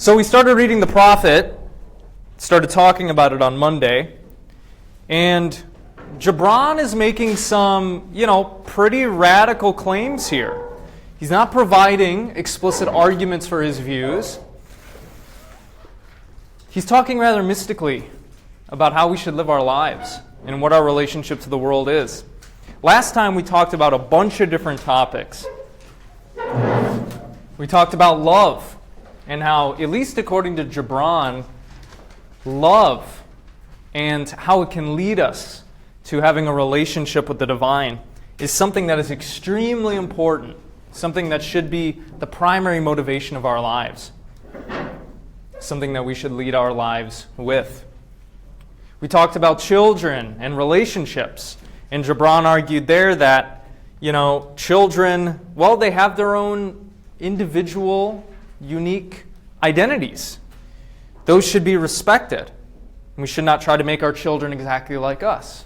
So we started reading the prophet, started talking about it on Monday, and Gibran is making some, pretty radical claims here. He's not providing explicit arguments for his views. He's talking rather mystically about how we should live our lives and what our relationship to the world is. Last time we talked about a bunch of different topics. We talked about love and how, at least according to Gibran, love and how it can lead us to having a relationship with the divine is something that is extremely important, something that should be the primary motivation of our lives, something that we should lead our lives with. We talked about children and relationships, and Gibran argued there that, children, they have their own individual, unique identities. Those should be respected. We should not try to make our children exactly like us.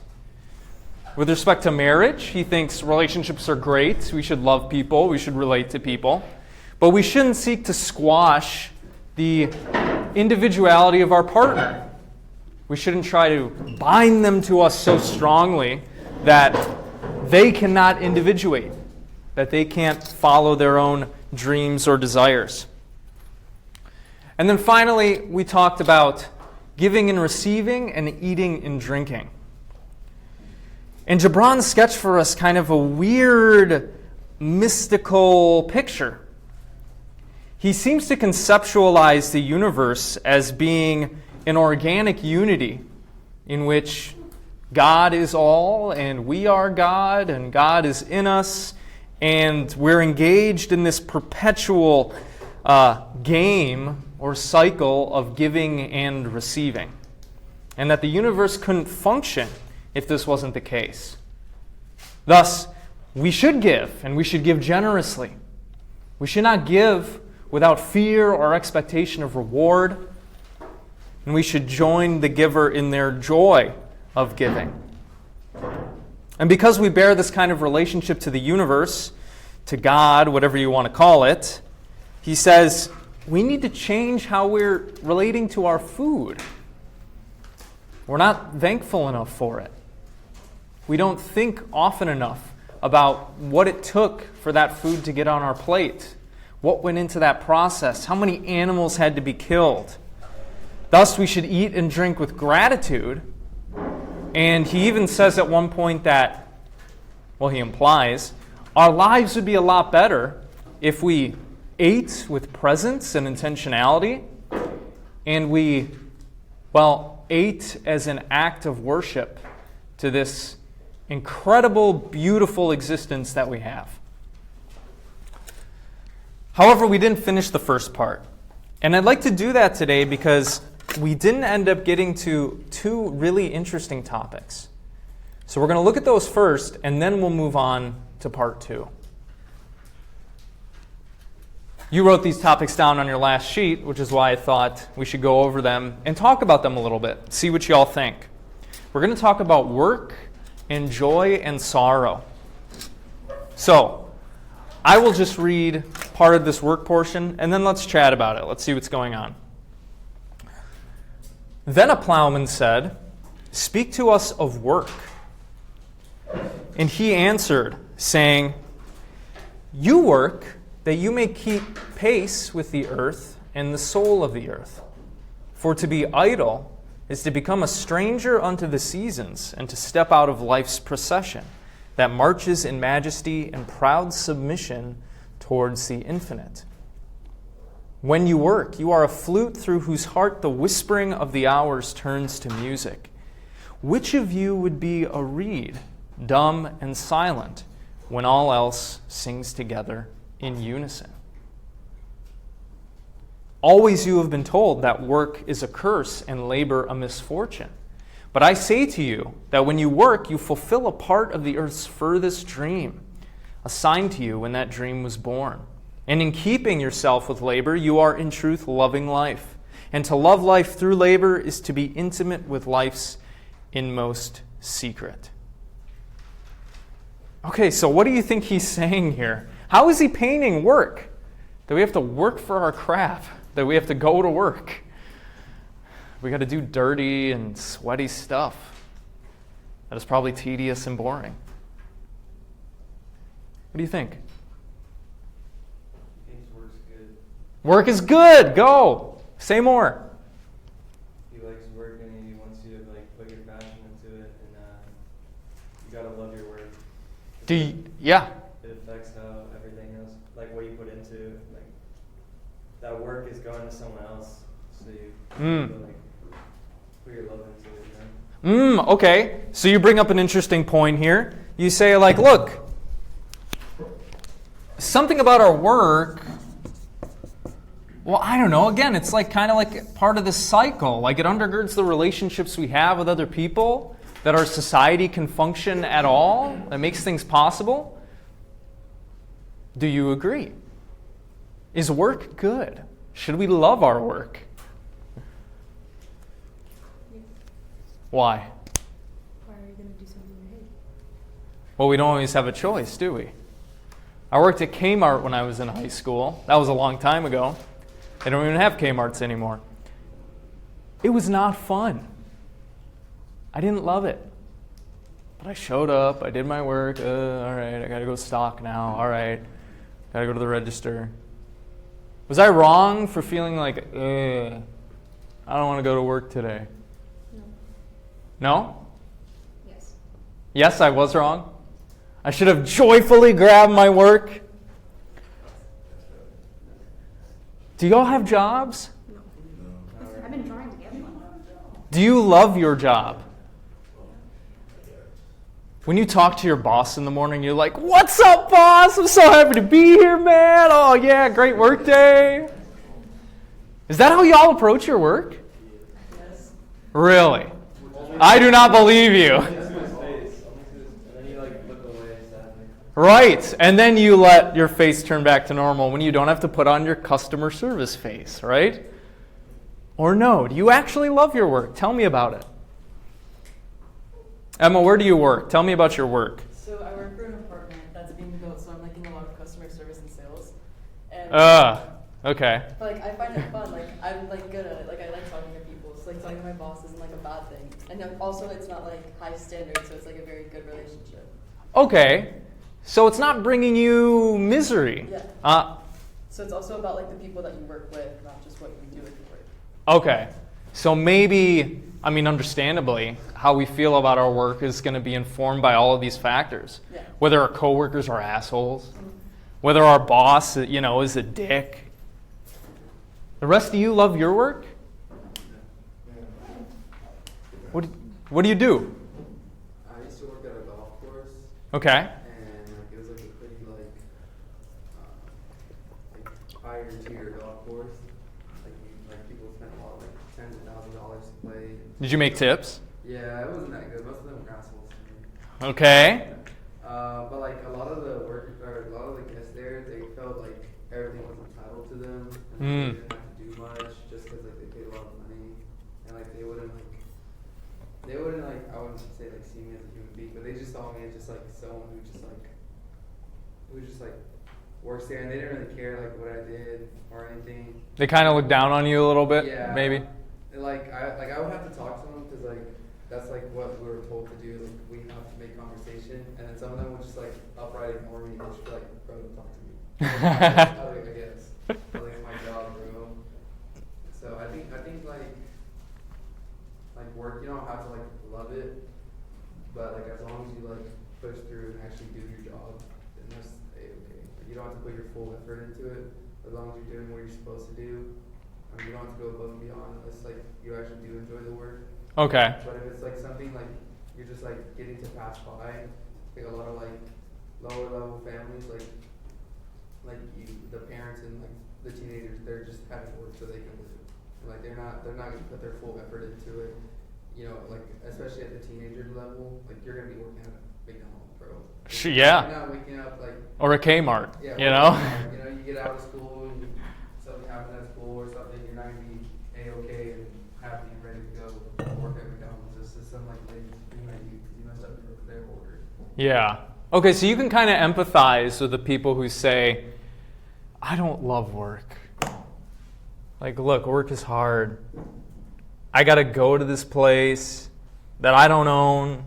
With respect to marriage, he thinks relationships are great. We should love people. We should relate to people. But we shouldn't seek to squash the individuality of our partner. We shouldn't try to bind them to us so strongly that they cannot individuate, that they can't follow their own dreams or desires. And then finally, we talked about giving and receiving and eating and drinking. And Gibran sketched for us kind of a weird, mystical picture. He seems to conceptualize the universe as being an organic unity in which God is all and we are God and God is in us, and we're engaged in this perpetual game or cycle of giving and receiving. And that the universe couldn't function if this wasn't the case. Thus, we should give, and we should give generously. We should not give without fear or expectation of reward, and we should join the giver in their joy of giving. And because we bear this kind of relationship to the universe, to God, whatever you want to call it, he says we need to change how we're relating to our food. We're not thankful enough for it. We don't think often enough about what it took for that food to get on our plate, what went into that process, how many animals had to be killed. Thus, we should eat and drink with gratitude. And he even says at one point that, he implies, our lives would be a lot better if we ate with presence and intentionality, and we, ate as an act of worship to this incredible, beautiful existence that we have. However, we didn't finish the first part. And I'd like to do that today because we didn't end up getting to two really interesting topics. So we're going to look at those first, and then we'll move on to part two. You wrote these topics down on your last sheet, which is why I thought we should go over them and talk about them a little bit, see what you all think. We're going to talk about work and joy and sorrow. So, I will just read part of this work portion, and then let's chat about it. Let's see what's going on. Then a plowman said, "Speak to us of work." And he answered, saying, "You work that you may keep pace with the earth and the soul of the earth. For to be idle is to become a stranger unto the seasons, and to step out of life's procession that marches in majesty and proud submission towards the infinite. When you work, you are a flute through whose heart the whispering of the hours turns to music. Which of you would be a reed, dumb and silent, when all else sings together in unison? Always you have been told that work is a curse and labor a misfortune. But I say to you that when you work, you fulfill a part of the earth's furthest dream, assigned to you when that dream was born. And in keeping yourself with labor, you are in truth loving life. And to love life through labor is to be intimate with life's inmost secret." Okay, so what do you think he's saying here? How is he painting work? that we have to work for our crap, that we have to go to work. We got to do dirty and sweaty stuff that is probably tedious and boring. What do you think? He thinks work's good. Work is good. Go. Say more. He likes work and he wants you to like put your passion into it, and you gotta love your work. Yeah. It affects how everything else, like what you put into it, like that work is going to someone else, so you have to, like put your love into it. You know? Okay. So you bring up an interesting point here. You say like, look, something about our work. Well, I don't know. Again, it's like kind of like part of this cycle. Like it undergirds the relationships we have with other people, that our society can function at all, that makes things possible. Do you agree? Is work good? Should we love our work? Why? Why are you going to do something you hate? Well, we don't always have a choice, do we? I worked at Kmart when I was in high school. That was a long time ago. They don't even have Kmarts anymore. It was not fun. I didn't love it. But I showed up, I did my work, all right, I gotta go stock now, all right, gotta go to the register. Was I wrong for feeling like, I don't want to go to work today? No. No? Yes. Yes, I was wrong. I should have joyfully grabbed my work. Do y'all have jobs? No. I've been trying to get one. Do you love your job? When you talk to your boss in the morning, you're like, "What's up, boss? I'm so happy to be here, man. Oh, yeah, great work day." Is that how y'all approach your work? Yes. Really? I do not believe you. And then you like look away sadly. Right. And then you let your face turn back to normal when you don't have to put on your customer service face, right? Or no? Do you actually love your work? Tell me about it. Emma, where do you work? Tell me about your work. So I work for an apartment that's being built, so I'm like in a lot of customer service and sales. And Okay. but like I find it fun. Like I'm like good at it. Like I like talking to people. So like talking to my boss isn't like a bad thing. And then also it's not like high standards, so it's like a very good relationship. Okay. So it's not bringing you misery. Yeah. So it's also about like the people that you work with, not just what you do at your work. Okay. So maybe, I mean, understandably, how we feel about our work is going to be informed by all of these factors. Yeah. Whether our coworkers are assholes, whether our boss, is a dick. The rest of you love your work? What do you do? I used to work at a golf course, Okay. and it was like a pretty like higher tier golf course. Like people spent a lot, like tens of thousands of dollars to play. Did you make tips? Yeah, it wasn't that good. Most of them were assholes to me. Okay. But like a lot of the guests there, they felt like everything was entitled to them, and they didn't have to do much just because like they paid a lot of money, and like they wouldn't I wouldn't say like see me as a human being, but they just saw me as just like someone who just like works there, and they didn't really care like what I did or anything. They kind of look down on you a little bit, Yeah. maybe? And I would have to talk to them because like that's like what we were told to do. Like we have to make conversation, and then some of them would just like upright ignore me and just be like, "Bro, don't talk to me." I guess like it's my job, bro. So I think like work, you don't have to like love it, but like as long as you like push through and actually do your job, then that's okay. Like, you don't have to put your full effort into it. As long as you're doing what you're supposed to do, you don't have to go above and beyond unless like you actually do enjoy the work. Okay. But if it's like something like you're just like getting to pass by, like a lot of like lower level families, like the parents and like the teenagers, they're just having to work so they can live. And like they're not gonna put their full effort into it. Like especially at the teenager level, like you're gonna be working at McDonald's, bro. Yeah. You're not waking up like Or a Kmart, yeah, you get out of school and something happens at school or something, you're not gonna be A-okay and happy and ready to go work at McDonald's. It's just some like things you messed up their order. Yeah. Okay, so you can kind of empathize with the people who say, I don't love work. Like, look, work is hard. I got to go to this place that I don't own.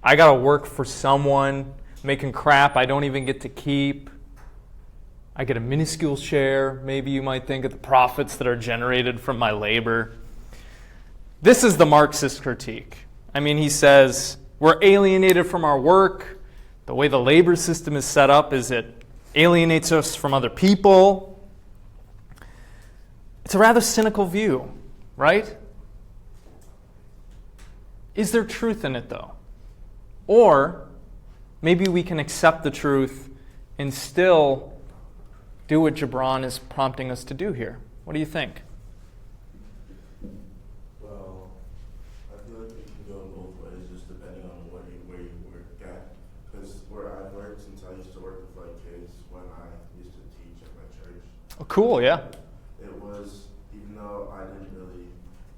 I got to work for someone making crap I don't even get to keep. I get a minuscule share, maybe you might think, of the profits that are generated from my labor. This is the Marxist critique. I mean, he says we're alienated from our work. The way the labor system is set up is it alienates us from other people. It's a rather cynical view, right? Is there truth in it, though? Or maybe we can accept the truth and still do what Gibran is prompting us to do here. What do you think? Well, I feel like it can go in both ways, just depending on where you work at. Because where I've worked, since I used to work with like kids when I used to teach at my church, Oh, cool, yeah. it was, even though I didn't really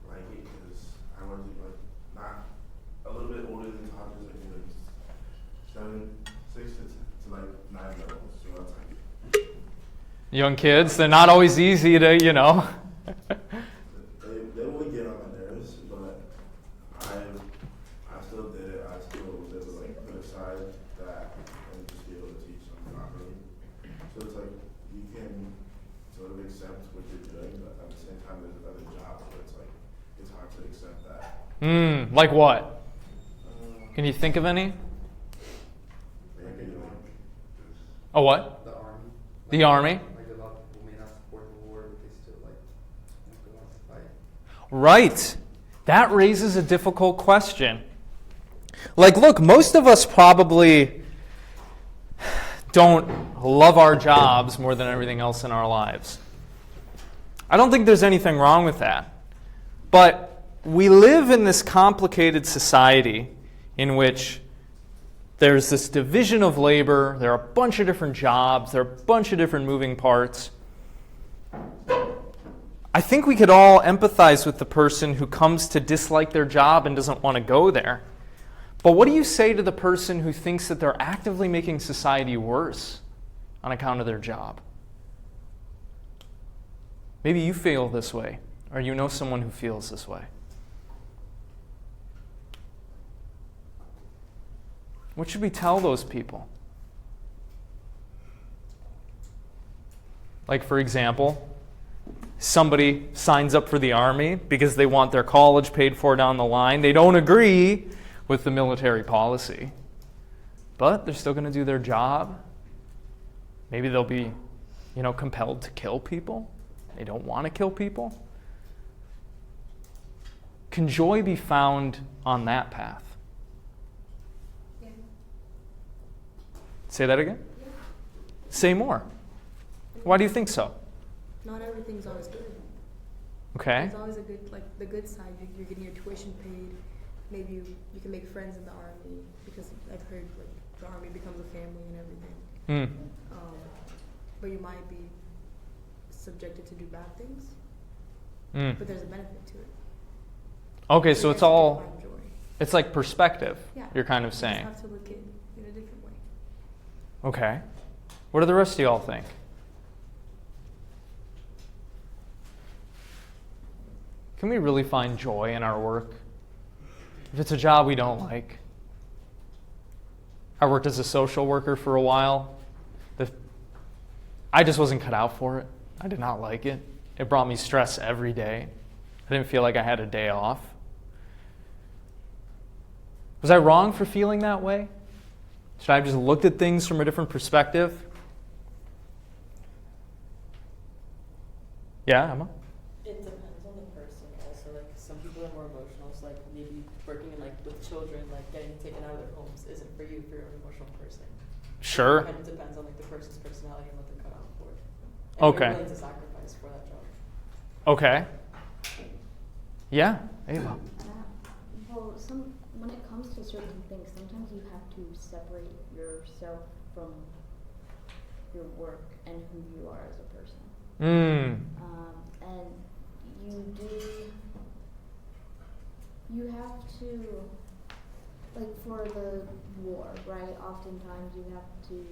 like it, because I wasn't like not a little bit older than toddlers, I think like 6 to like 9 levels. So that's like Young kids, they're not always easy to, they would get on my nerves, but I still did it. I still was able to like put aside that and just be able to teach them properly. So it's like you can sort of accept what you're doing, but at the same time there's another job where it's like it's hard to accept that. Like what? Can you think of any? Maybe like Oh, what? The army. The army? Like a lot of people may not support the war, but they still like want to fight. Right. That raises a difficult question. Like, look, most of us probably don't love our jobs more than everything else in our lives. I don't think there's anything wrong with that. But we live in this complicated society in which there's this division of labor, there are a bunch of different jobs, there are a bunch of different moving parts. I think we could all empathize with the person who comes to dislike their job and doesn't want to go there. But what do you say to the person who thinks that they're actively making society worse on account of their job? Maybe you feel this way, or you know someone who feels this way. What should we tell those people? Like, for example, somebody signs up for the army because they want their college paid for down the line. They don't agree with the military policy, but they're still going to do their job. Maybe they'll be, compelled to kill people. They don't want to kill people. Can joy be found on that path? Yeah. Say that again? Yeah. Say more. Why do you think so? Not everything's always good. Okay. There's always a good, the good side. You're getting your tuition paid. Maybe you can make friends in the army because I've heard the army becomes a family and everything. But you might be subjected to do bad things. But there's a benefit to it. Okay, so it's all, Find joy. it's like perspective, Yeah. you're kind of You saying. just have to look at it in a different way. Okay. What do the rest of y'all think? Can we really find joy in our work? If it's a job we don't like. I worked as a social worker for a while. I just wasn't cut out for it. I did not like it. It brought me stress every day. I didn't feel like I had a day off. Was I wrong for feeling that way? Should I have just looked at things from a different perspective? Yeah, Emma? It depends on the person also. Like some people are more emotional, so like maybe working in with children, getting taken out of their homes isn't for you if you're an emotional person. Sure. It kind of depends on the person's personality and what they're cut out for. And Okay. you're willing to sacrifice for that job. Okay. Yeah, Ava. Well, when it comes to certain things, sometimes you have to separate yourself from your work and who you are as a person. And you have to, for the war, right? Oftentimes you have to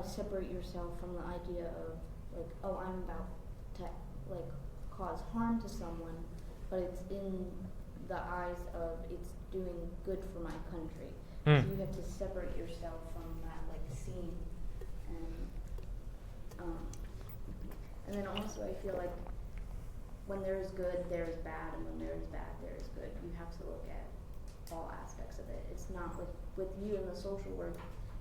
separate yourself from the idea of like, oh, I'm about to like cause harm to someone, but it's in the eyes of it's doing good for my country. So you have to separate yourself from that like scene, and then also I feel like when there is good, there is bad, and when there is bad, there is good. You have to look at all aspects of it. It's not like with you in the social work,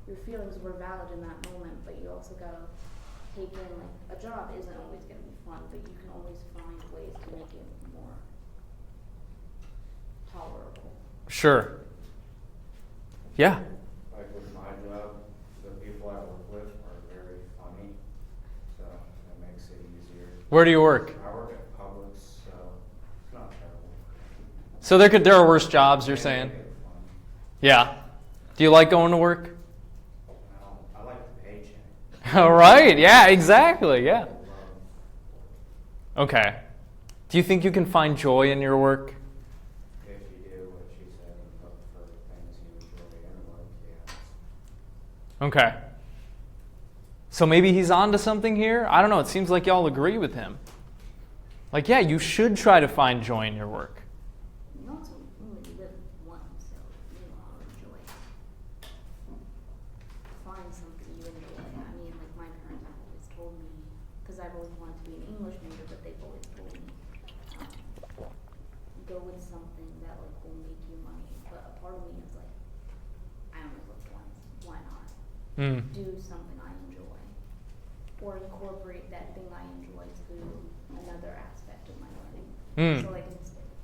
your feelings were valid in that moment, but you also gotta take in like a job isn't always gonna be fun, but you can always find ways to make it more tolerable. Sure. Yeah. Like with my job, the people I work with are very funny, so that makes it easier. Where do you work? I work at Publix, so it's not terrible. So there are worse jobs, you're saying? They make it fun. Yeah. Do you like going to work? I like the paycheck. All right. Yeah, exactly. Yeah. Okay. Do you think you can find joy in your work? If you do what she said and look for things you enjoy in work, yeah. Okay. So maybe he's onto something here? I don't know. It seems like y'all agree with him. Like, yeah, you should try to find joy in your work. You also only live once, so you know, enjoy. Find something you enjoy. I mean, like my parents have always told me, because I've always wanted to be an English major, but they've always told me, go with something that like will make you money. But a part of me is like, I only lived once. Why not? Do something I enjoy, or incorporate that thing I enjoy to another aspect of my learning. So like,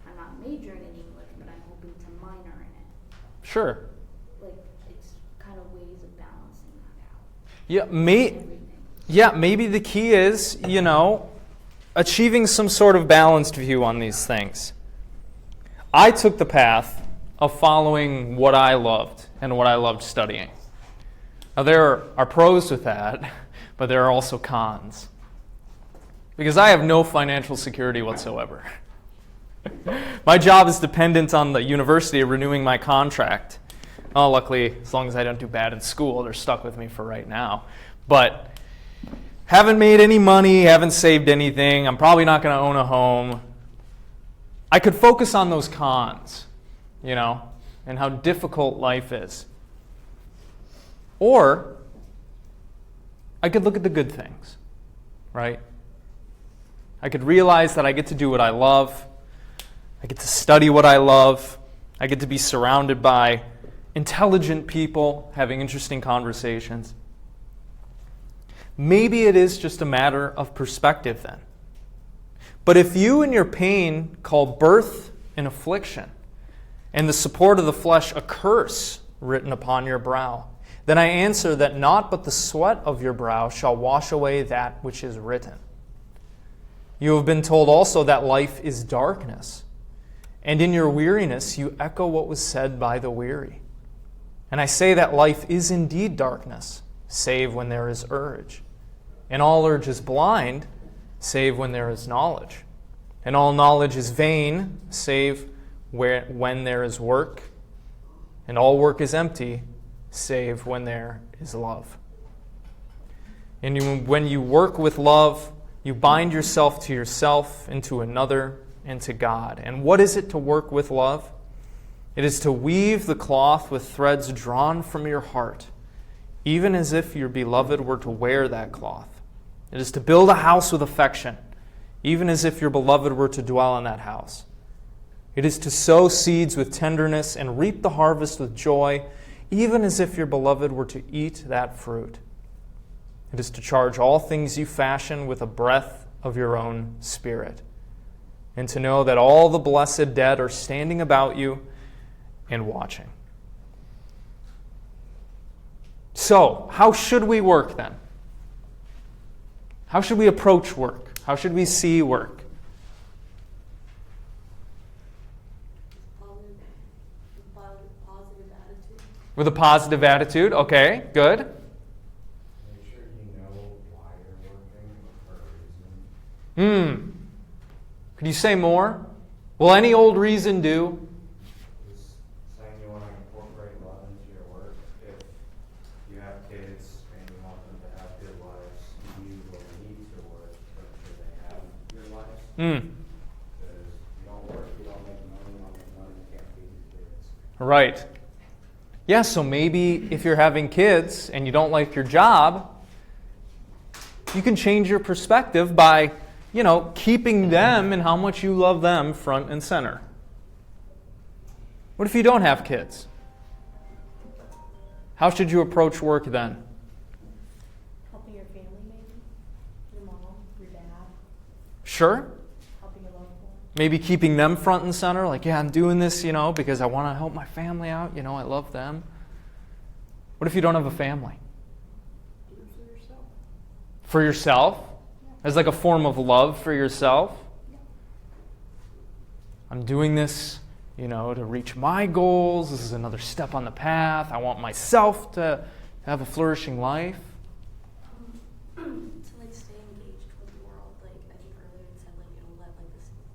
I'm not majoring in English, but I'm hoping to minor in it. Sure. Like, it's kind of ways of balancing that out. Yeah, Everything. maybe the key is, achieving some sort of balanced view on these things. I took the path of following what I loved and what I loved studying. Now, there are pros with that, but there are also cons. Because I have no financial security whatsoever. My job is dependent on the university renewing my contract. Oh, luckily, as long as I don't do bad in school, they're stuck with me for right now. But haven't made any money, haven't saved anything, I'm probably not going to own a home. I could focus on those cons, and how difficult life is. Or I could look at the good things, right? I could realize that I get to do what I love. I get to study what I love. I get to be surrounded by intelligent people having interesting conversations. Maybe it is just a matter of perspective then. But if you and your pain call birth an affliction, and the support of the flesh a curse written upon your brow, then I answer that not but the sweat of your brow shall wash away that which is written. You have been told also that life is darkness, and in your weariness you echo what was said by the weary. And I say that life is indeed darkness, save when there is urge. And all urge is blind, save when there is knowledge. And all knowledge is vain, save when there is work. And all work is empty, save when there is love. And when you work with love, you bind yourself to yourself and to another and to God. And what is it to work with love? It is to weave the cloth with threads drawn from your heart, even as if your beloved were to wear that cloth. It is to build a house with affection, even as if your beloved were to dwell in that house. It is to sow seeds with tenderness and reap the harvest with joy, even as if your beloved were to eat that fruit. It is to charge all things you fashion with a breath of your own spirit, and to know that all the blessed dead are standing about you and watching. So, how should we work then? How should we approach work? How should we see work? Positive attitude. With a positive attitude, okay, good. Make sure you know why you're working for a reason. Could you say more? Will any old reason do? Just saying you want to incorporate love into your work. If you have kids and you want them Mm. Because you don't work, you don't make money, you don't make money, you can't feed these kids. Right. Yeah, so maybe if you're having kids and you don't like your job, you can change your perspective by, keeping them and how much you love them front and center. What if you don't have kids? How should you approach work then? Helping your family, maybe? Your mom, your dad, Sure. helping your loved one. Maybe keeping them front and center, like, yeah, I'm doing this, because I want to help my family out, I love them. What if you don't have a family? Do it for yourself. For yourself? As like a form of love for yourself? I'm doing this, to reach my goals. This is another step on the path. I want myself to have a flourishing life. To like stay engaged with the world, like I think earlier it said like let like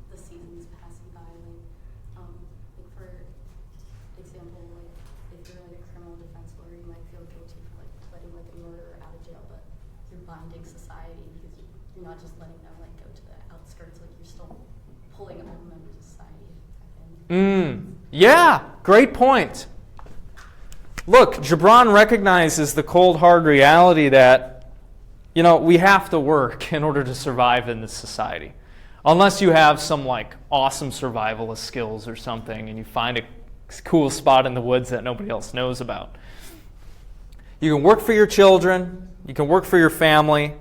the seasons pass you by, like for example, like if you're like a criminal defense lawyer, you might feel guilty for like letting like a murderer out of jail, but you're binding society because you're not just letting them like go to the outskirts, like you're still pulling all the members of society. Yeah, great point. Look, Gibran recognizes the cold, hard reality that, we have to work in order to survive in this society. Unless you have some, awesome survivalist skills or something, and you find a cool spot in the woods that nobody else knows about. You can work for your children. You can work for your family.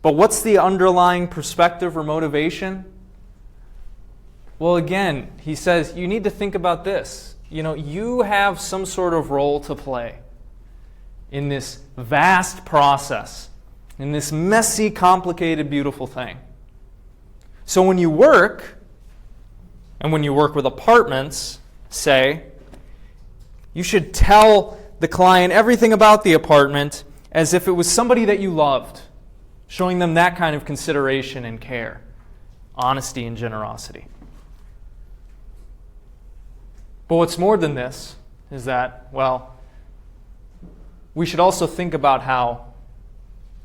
But what's the underlying perspective or motivation? Well, again, he says, you need to think about this. You have some sort of role to play in this vast process, in this messy, complicated, beautiful thing. So when you work, and when you work with apartments, say, you should tell the client everything about the apartment as if it was somebody that you loved, showing them that kind of consideration and care, honesty and generosity. But what's more than this is that, we should also think about how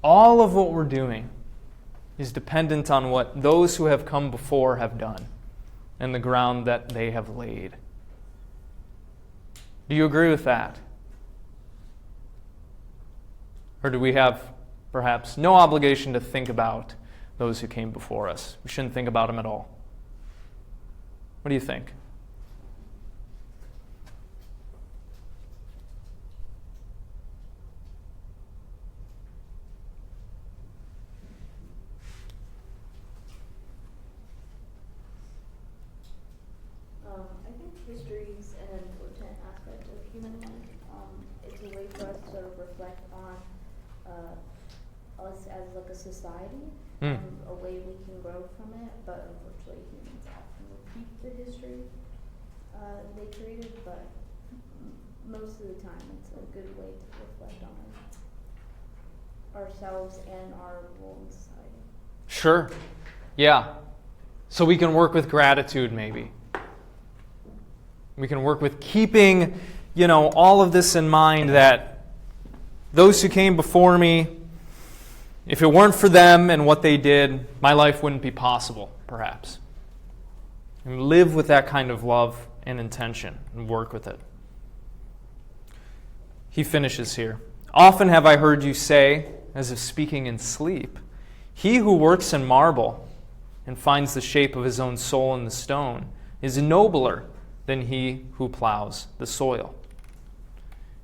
all of what we're doing is dependent on what those who have come before have done and the ground that they have laid. Do you agree with that? Or do we have perhaps no obligation to think about those who came before us? We shouldn't think about them at all. What do you think? I think history is an important aspect of human life. It's a way for us to reflect on us as like a society, a way we can grow from it. But unfortunately, humans often repeat the history they created. But most of the time, it's a good way to reflect on ourselves and our role in society. Sure. Yeah. So we can work with gratitude, maybe. We can work with keeping, all of this in mind, that those who came before me, if it weren't for them and what they did, my life wouldn't be possible, perhaps. And live with that kind of love and intention and work with it. He finishes here. Often have I heard you say, as if speaking in sleep, he who works in marble and finds the shape of his own soul in the stone is nobler than he who plows the soil.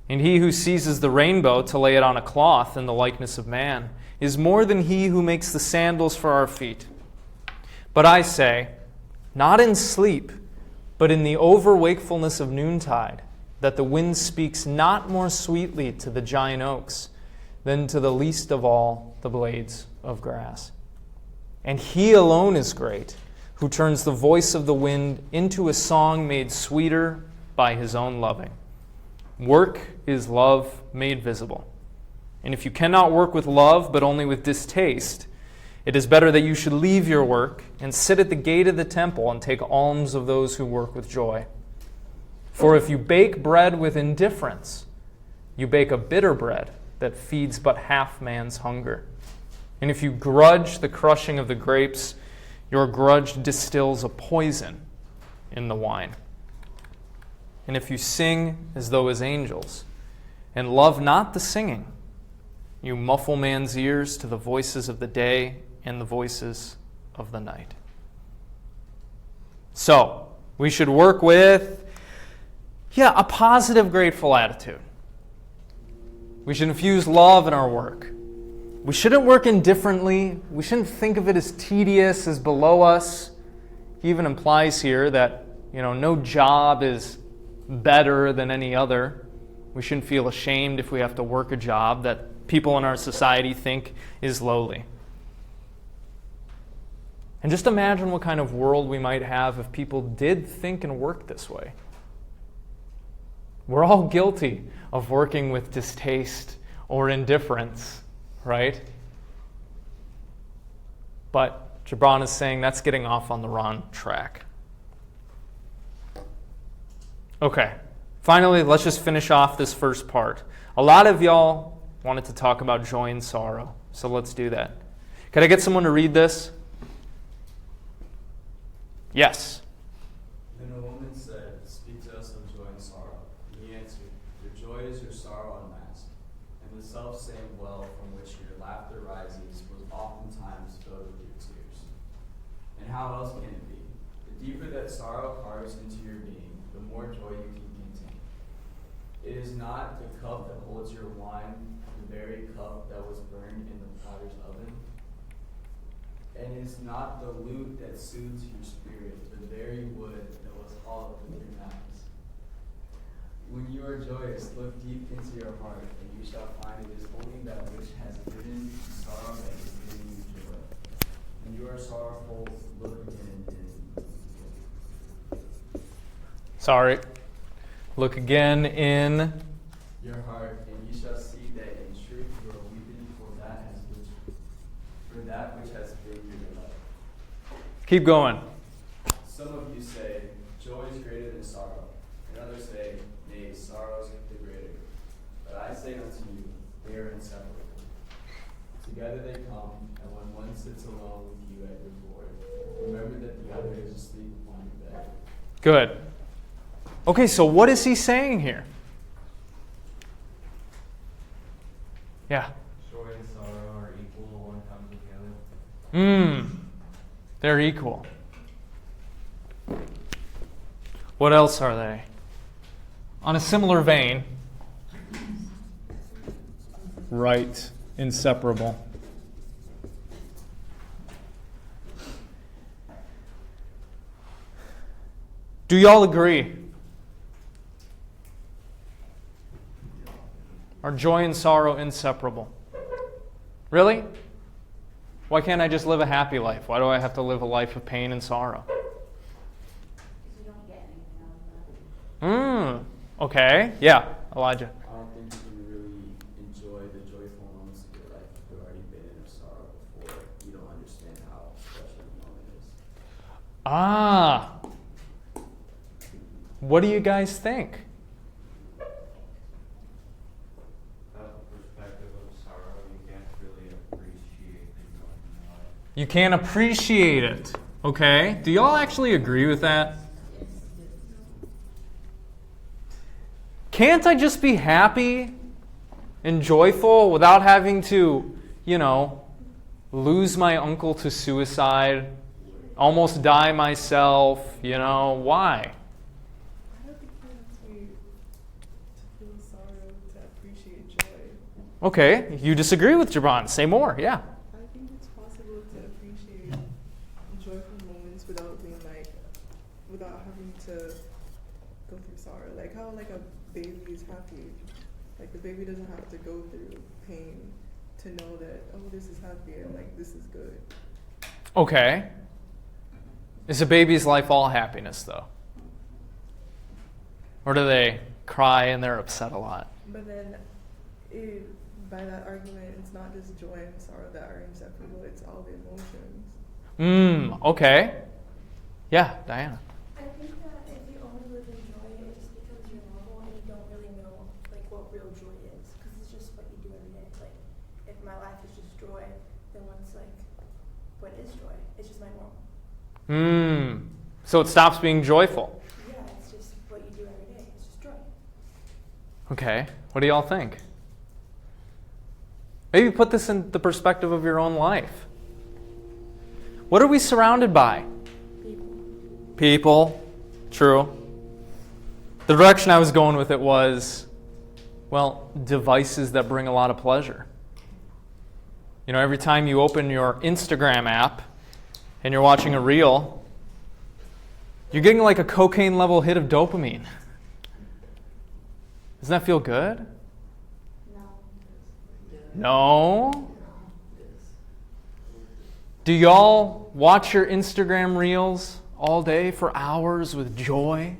And he who seizes the rainbow to lay it on a cloth in the likeness of man is more than he who makes the sandals for our feet. But I say, not in sleep, but in the over-wakefulness of noontide, that the wind speaks not more sweetly to the giant oaks than to the least of all the blades of grass. And he alone is great, who turns the voice of the wind into a song made sweeter by his own loving. Work is love made visible. And if you cannot work with love, but only with distaste, it is better that you should leave your work and sit at the gate of the temple and take alms of those who work with joy. For if you bake bread with indifference, you bake a bitter bread that feeds but half man's hunger. And if you grudge the crushing of the grapes, your grudge distills a poison in the wine. And if you sing as though as angels, and love not the singing, you muffle man's ears to the voices of the day and the voices of the night. So, we should work with, a positive, grateful attitude. We should infuse love in our work. We shouldn't work indifferently. We shouldn't think of it as tedious, as below us. He even implies here that, no job is better than any other. We shouldn't feel ashamed if we have to work a job that people in our society think is lowly. And just imagine what kind of world we might have if people did think and work this way. We're all guilty of working with distaste or indifference, right? But Gibran is saying that's getting off on the wrong track. Okay, finally, let's just finish off this first part. A lot of y'all wanted to talk about joy and sorrow, so let's do that. Could I get someone to read this? Yes. Then a woman said, "Speak to us of joy and sorrow." And he answered, "Your joy is your sorrow unmasked, and the self-same well from which your laughter rises was oftentimes filled with your tears. And how else can it be? The deeper that sorrow carves into your being, the more joy you can contain. It is not the cup that holds your wine, the very cup that was burned in the potter's oven. And it is not the lute that soothes your spirit, the very wood that was hollowed with your knives. When you are joyous, look deep into your heart, and you shall find it is only that which has hidden sorrow that is giving you joy. When you are sorrowful, look again Sorry. Look again in your heart, and you shall see that in truth you are weeping for that which has been your delight. Keep going. Some of you say, joy is greater than sorrow, and others say, nay, sorrow is the greater. But I say unto you, they are inseparable. Together they come, and when one sits alone with you at your board, remember that the other is asleep upon your bed. Good. Okay, so what is he saying here? Yeah. Joy and sorrow are equal, one comes with the other. They're equal. What else are they? On a similar vein, right, inseparable. Do y'all agree? Are joy and sorrow inseparable? Really? Why can't I just live a happy life? Why do I have to live a life of pain and sorrow? Because you don't get anything out of that. Okay. Yeah, Elijah. I don't think you can really enjoy the joyful moments of your life if you've already been in a sorrow before. You don't understand how special the moment is. Ah. What do you guys think? You can't appreciate it. Okay? Do y'all actually agree with that? Can't I just be happy and joyful without having to, lose my uncle to suicide, almost die myself, why? I don't think you have to feel sorrow to appreciate joy. Okay, you disagree with Gibran. Say more, yeah. I think it's possible to appreciate joyful moments without having to go through sorrow. Like how a baby is happy. Like the baby doesn't have to go through pain to know that, this is happy and this is good. Okay. Is a baby's life all happiness, though? Or do they cry and they're upset a lot? But then, by that argument, it's not just joy and sorrow that are inseparable, it's all the emotions. Okay. Yeah, Diana. I think that if you only live in joy, it just becomes your normal and you don't really know what real joy is, because it's just what you do every day. If my life is just joy, then when what is joy. It's just my normal. So it stops being joyful. Yeah, it's just what you do every day. It's just joy. Okay, what do y'all think? Maybe put this in the perspective of your own life. What are we surrounded by? People. True. The direction I was going with it was, well, devices that bring a lot of pleasure. You know, every time you open your Instagram app and you're watching a reel, you're getting like a cocaine level hit of dopamine. Doesn't that feel good? No? Do y'all watch your Instagram reels all day for hours with joy?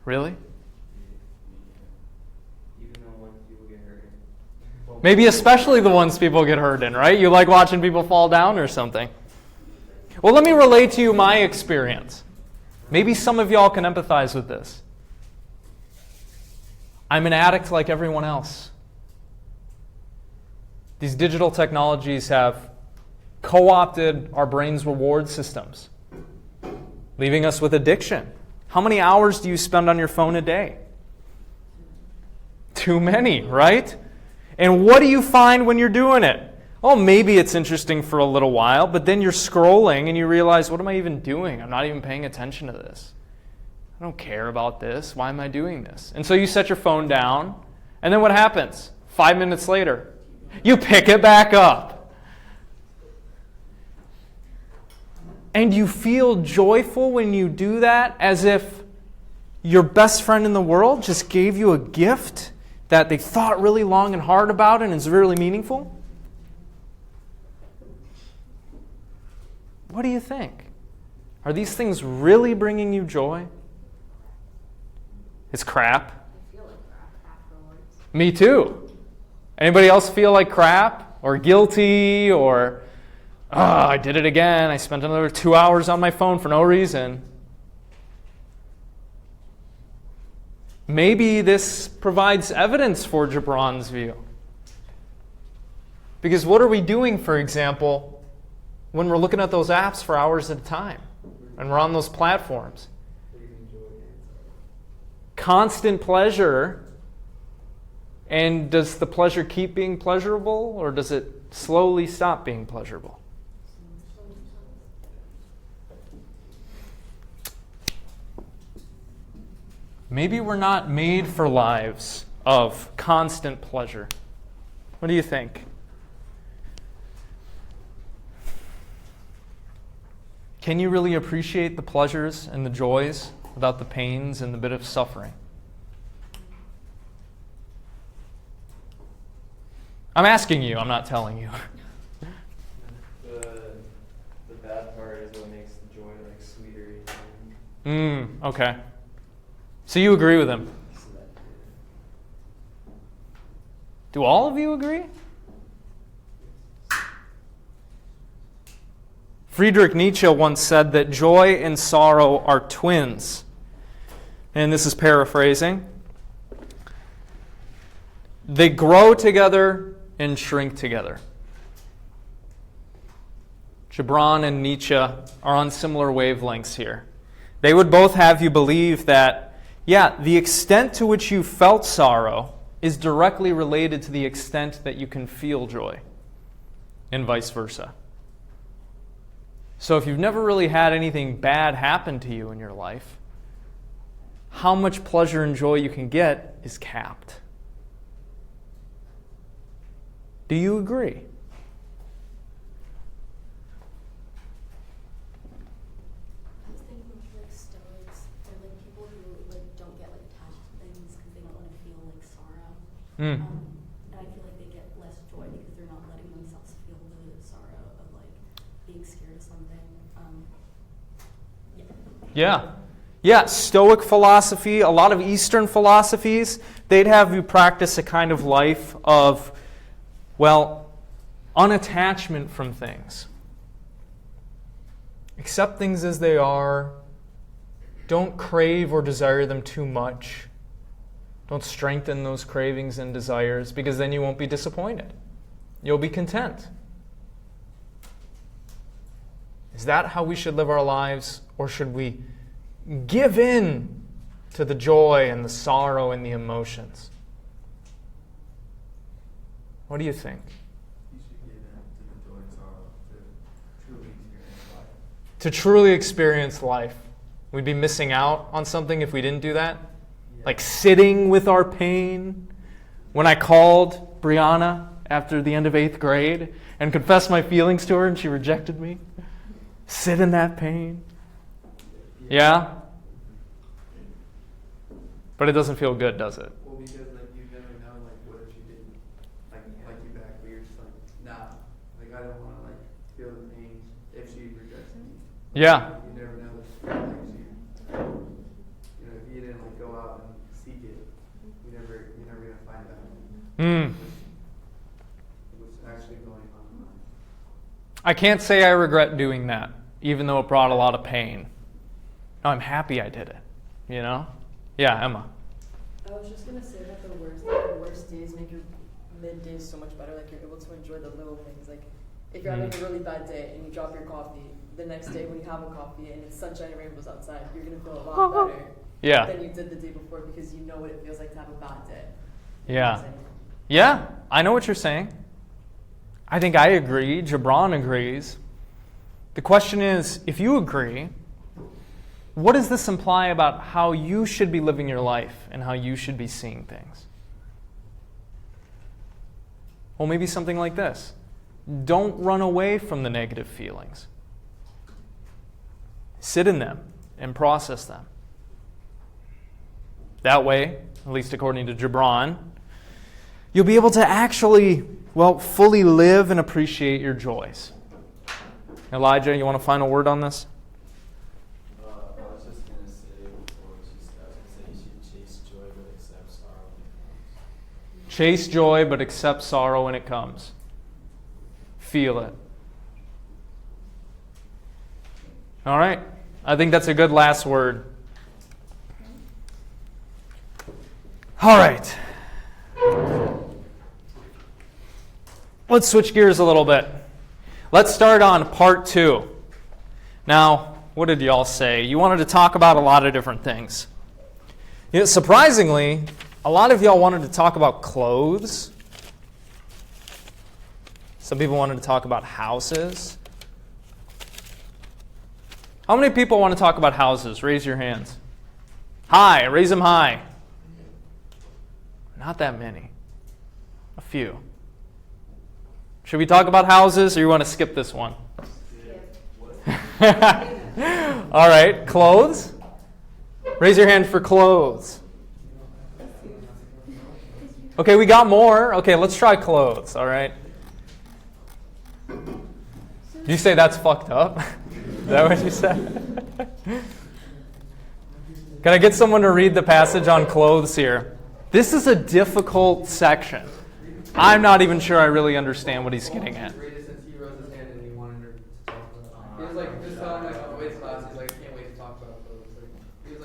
Really? Even though when people get hurt. Maybe especially the ones people get hurt in, right? You like watching people fall down or something. Well, let me relate to you my experience. Maybe some of y'all can empathize with this. I'm an addict like everyone else. These digital technologies have co-opted our brain's reward systems, leaving us with addiction. How many hours do you spend on your phone a day? Too many, right? And what do you find when you're doing it? Oh, maybe it's interesting for a little while, but then you're scrolling and you realize, what am I even doing? I'm not even paying attention to this. I don't care about this. Why am I doing this? And so you set your phone down, and then what happens? 5 minutes later, you pick it back up. And you feel joyful when you do that, as if your best friend in the world just gave you a gift that they thought really long and hard about and is really meaningful. What do you think? Are these things really bringing you joy? It's crap. I feel like crap afterwards. Me too. Anybody else feel like crap or guilty or, I did it again. I spent another 2 hours on my phone for no reason. Maybe this provides evidence for Gibran's view. Because what are we doing, for example, when we're looking at those apps for hours at a time and we're on those platforms? Constant pleasure. And does the pleasure keep being pleasurable, or does it slowly stop being pleasurable? Maybe we're not made for lives of constant pleasure. What do you think? Can you really appreciate the pleasures and the joys without the pains and the bit of suffering? I'm asking you, I'm not telling you. The bad part is what makes the joy like sweeter. Okay. So you agree with him? Do all of you agree? Friedrich Nietzsche once said that joy and sorrow are twins. And this is paraphrasing. They grow together and shrink together. Gibran and Nietzsche are on similar wavelengths here. They would both have you believe that, the extent to which you felt sorrow is directly related to the extent that you can feel joy, and vice versa. So if you've never really had anything bad happen to you in your life, how much pleasure and joy you can get is capped. Do you agree? I was thinking of like stoics, or like people who like don't get like attached to things because they don't want to feel like sorrow. And I feel like they get less joy because they're not letting themselves feel the sorrow of like being scared of something. Yeah, Stoic philosophy, a lot of Eastern philosophies, they'd have you practice a kind of life of, unattachment from things. Accept things as they are. Don't crave or desire them too much. Don't strengthen those cravings and desires, because then you won't be disappointed. You'll be content. Is that how we should live our lives? Or should we give in to the joy and the sorrow and the emotions? What do you think? You should give in to the joy and sorrow to truly experience life. To truly experience life. We'd be missing out on something if we didn't do that. Like sitting with our pain. When I called Brianna after the end of 8th grade and confessed my feelings to her and she rejected me. Sit in that pain. Yeah? But it doesn't feel good, does it? Well, because like you never know, like what if she didn't like you back, but you're just like, nah, like I don't want to like feel the pain if she rejects me. Yeah. You never know that like she, if you didn't like go out and seek it, you're never gonna find out what's actually going on. I can't say I regret doing that, even though it brought a lot of pain. No, I'm happy I did it. You know? Yeah, Emma. I was just gonna say that the worst days make your middays so much better. Like you're able to enjoy the little things. Like if you're having a really bad day and you drop your coffee, the next day when you have a coffee and it's sunshine and rainbows outside, you're gonna feel a lot better than you did the day before because you know what it feels like to have a bad day. Yeah. Yeah, I know what you're saying. I think I agree. Gibran agrees. The question is, if you agree, what does this imply about how you should be living your life and how you should be seeing things? Well, maybe something like this. Don't run away from the negative feelings. Sit in them and process them. That way, at least according to Gibran, you'll be able to actually, fully live and appreciate your joys. Elijah, you want a final word on this? I was just going to say before, you should chase joy but accept sorrow when it comes. Chase joy but accept sorrow when it comes. Feel it. All right. I think that's a good last word. All right. Let's switch gears a little bit. Let's start on part 2. Now, what did y'all say? You wanted to talk about a lot of different things. Surprisingly, a lot of y'all wanted to talk about clothes. Some people wanted to talk about houses. How many people want to talk about houses? Raise your hands. High. Raise them high. Not that many. A few. Should we talk about houses, or you want to skip this one? All right. Clothes? Raise your hand for clothes. Okay, we got more. Okay, let's try clothes, all right? You say that's fucked up? Is that what you said? Can I get someone to read the passage on clothes here? This is a difficult section. I'm not even sure I really understand what he's getting at. Read it since he rose his hand and he wanted her to talk about it. He was like, just telling like on the weights class, he's like, I can't wait to talk about those. He was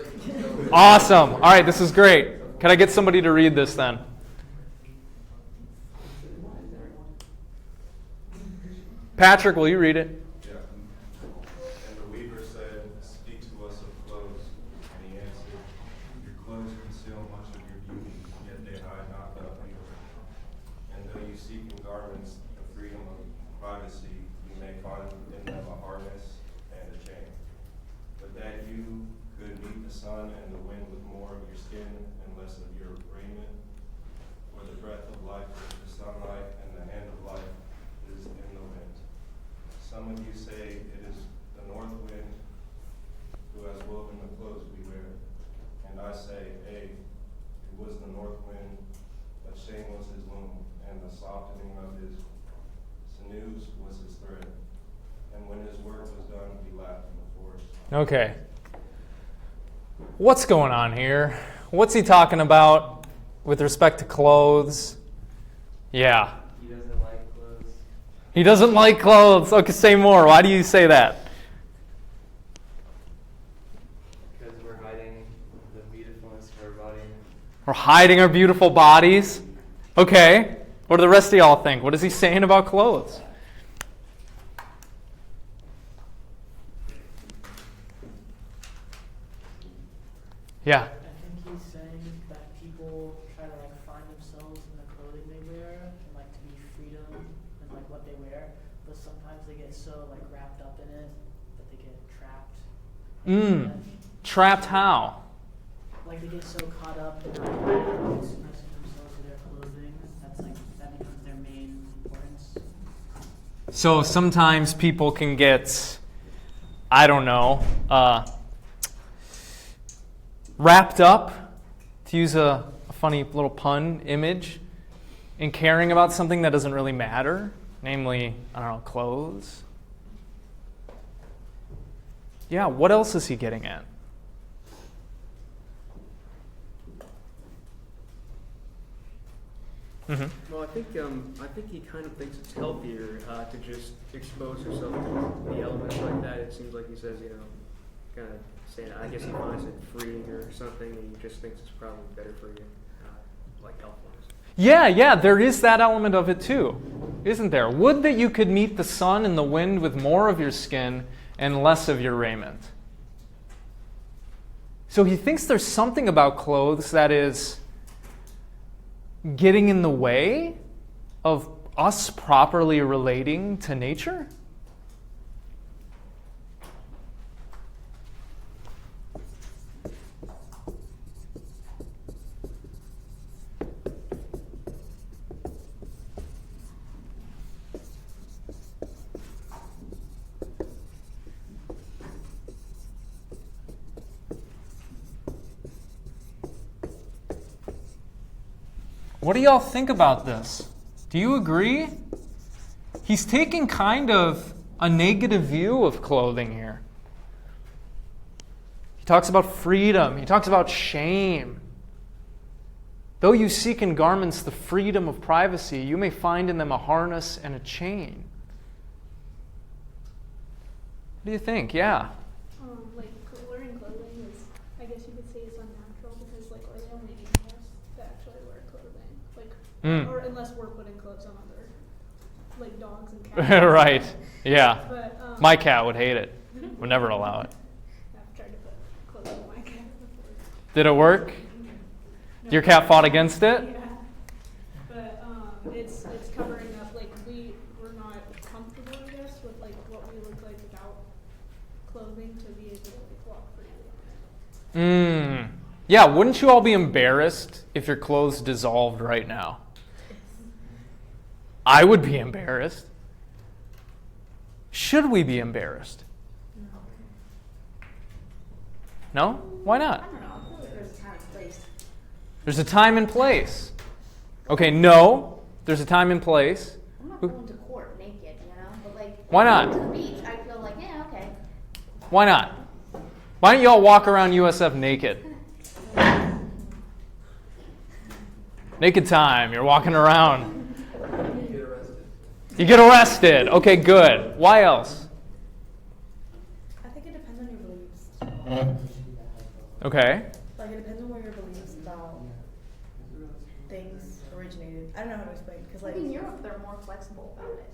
like, Awesome. All right, this is great. Can I get somebody to read this then? Patrick, will you read it? Yeah. And the weaver said, "Speak to us of clothes." And he answered, "Your clothes conceal much of your beauty, yet they hide not the upright. And though you seek in garments the freedom of privacy, you may find in them a harness and a chain. But that you could meet the sun and the wind with more of your skin and less of your raiment, for the breath of life is the sunlight, and the hand of life is in the wind. Some of you say it is the north wind who has woven the clothes we wear. And I say, it was the north wind, but shame was his loom, and the softening of his sinews was his thread. And when his work was done, he laughed in the forest." Okay. What's going on here? What's he talking about with respect to clothes? Yeah. He doesn't like clothes. He doesn't like clothes. Okay, say more. Why do you say that? Because we're hiding the beautifulness of our body. We're hiding our beautiful bodies. Okay. What do the rest of y'all think? What is he saying about clothes? Yeah. I think he's saying that people try to like find themselves in the clothing they wear and like to be freedom and like what they wear, but sometimes they get so like wrapped up in it that they get trapped. Trapped how? Like they get so caught up in like expressing themselves with their clothing that becomes their main importance. So sometimes people can get, I don't know, wrapped up, to use a funny little pun image, in caring about something that doesn't really matter, namely, I don't know, clothes. Yeah, what else is he getting at? Mm-hmm. Well, I think he kind of thinks it's healthier to just expose yourself to the elements like that. It seems like he says, kind of saying, I guess he finds it freeing or something, and he just thinks it's probably better for you, like health-wise. Yeah, there is that element of it too, isn't there? Would that you could meet the sun and the wind with more of your skin and less of your raiment. So he thinks there's something about clothes that is getting in the way of us properly relating to nature? What do y'all think about this? Do you agree? He's taking kind of a negative view of clothing here. He talks about freedom. He talks about shame. Though you seek in garments the freedom of privacy, you may find in them a harness and a chain. What do you think? Yeah. Like wearing clothing is, I guess you could say, it's unnatural because like we're the only animals that actually wear clothing, like or unless we're putting clothes on other, like dogs and cats. Right. Yeah. But my cat would hate it. Would never allow it. I've tried to put clothes on my cat before. Did it work? Your cat fought against it? Yeah. But it's covering up, like we're not comfortable, I guess, with like what we look like without clothing to be able to like walk freely on it. Yeah, wouldn't you all be embarrassed if your clothes dissolved right now? I would be embarrassed. Should we be embarrassed? No? Why not? I don't know. I feel like there's a time and place. There's a time and place. Okay, no. There's a time and place. I'm not going to court naked, you know? But like, Why not? to the beach, I feel like, yeah, okay. Why not? Why don't y'all walk around USF naked? Naked time. You're walking around. You get arrested. Okay, good. Why else? I think it depends on your beliefs. Okay. Like, it depends on where your beliefs about things originated. I don't know how to explain, because Like like in Europe, they're more flexible about it.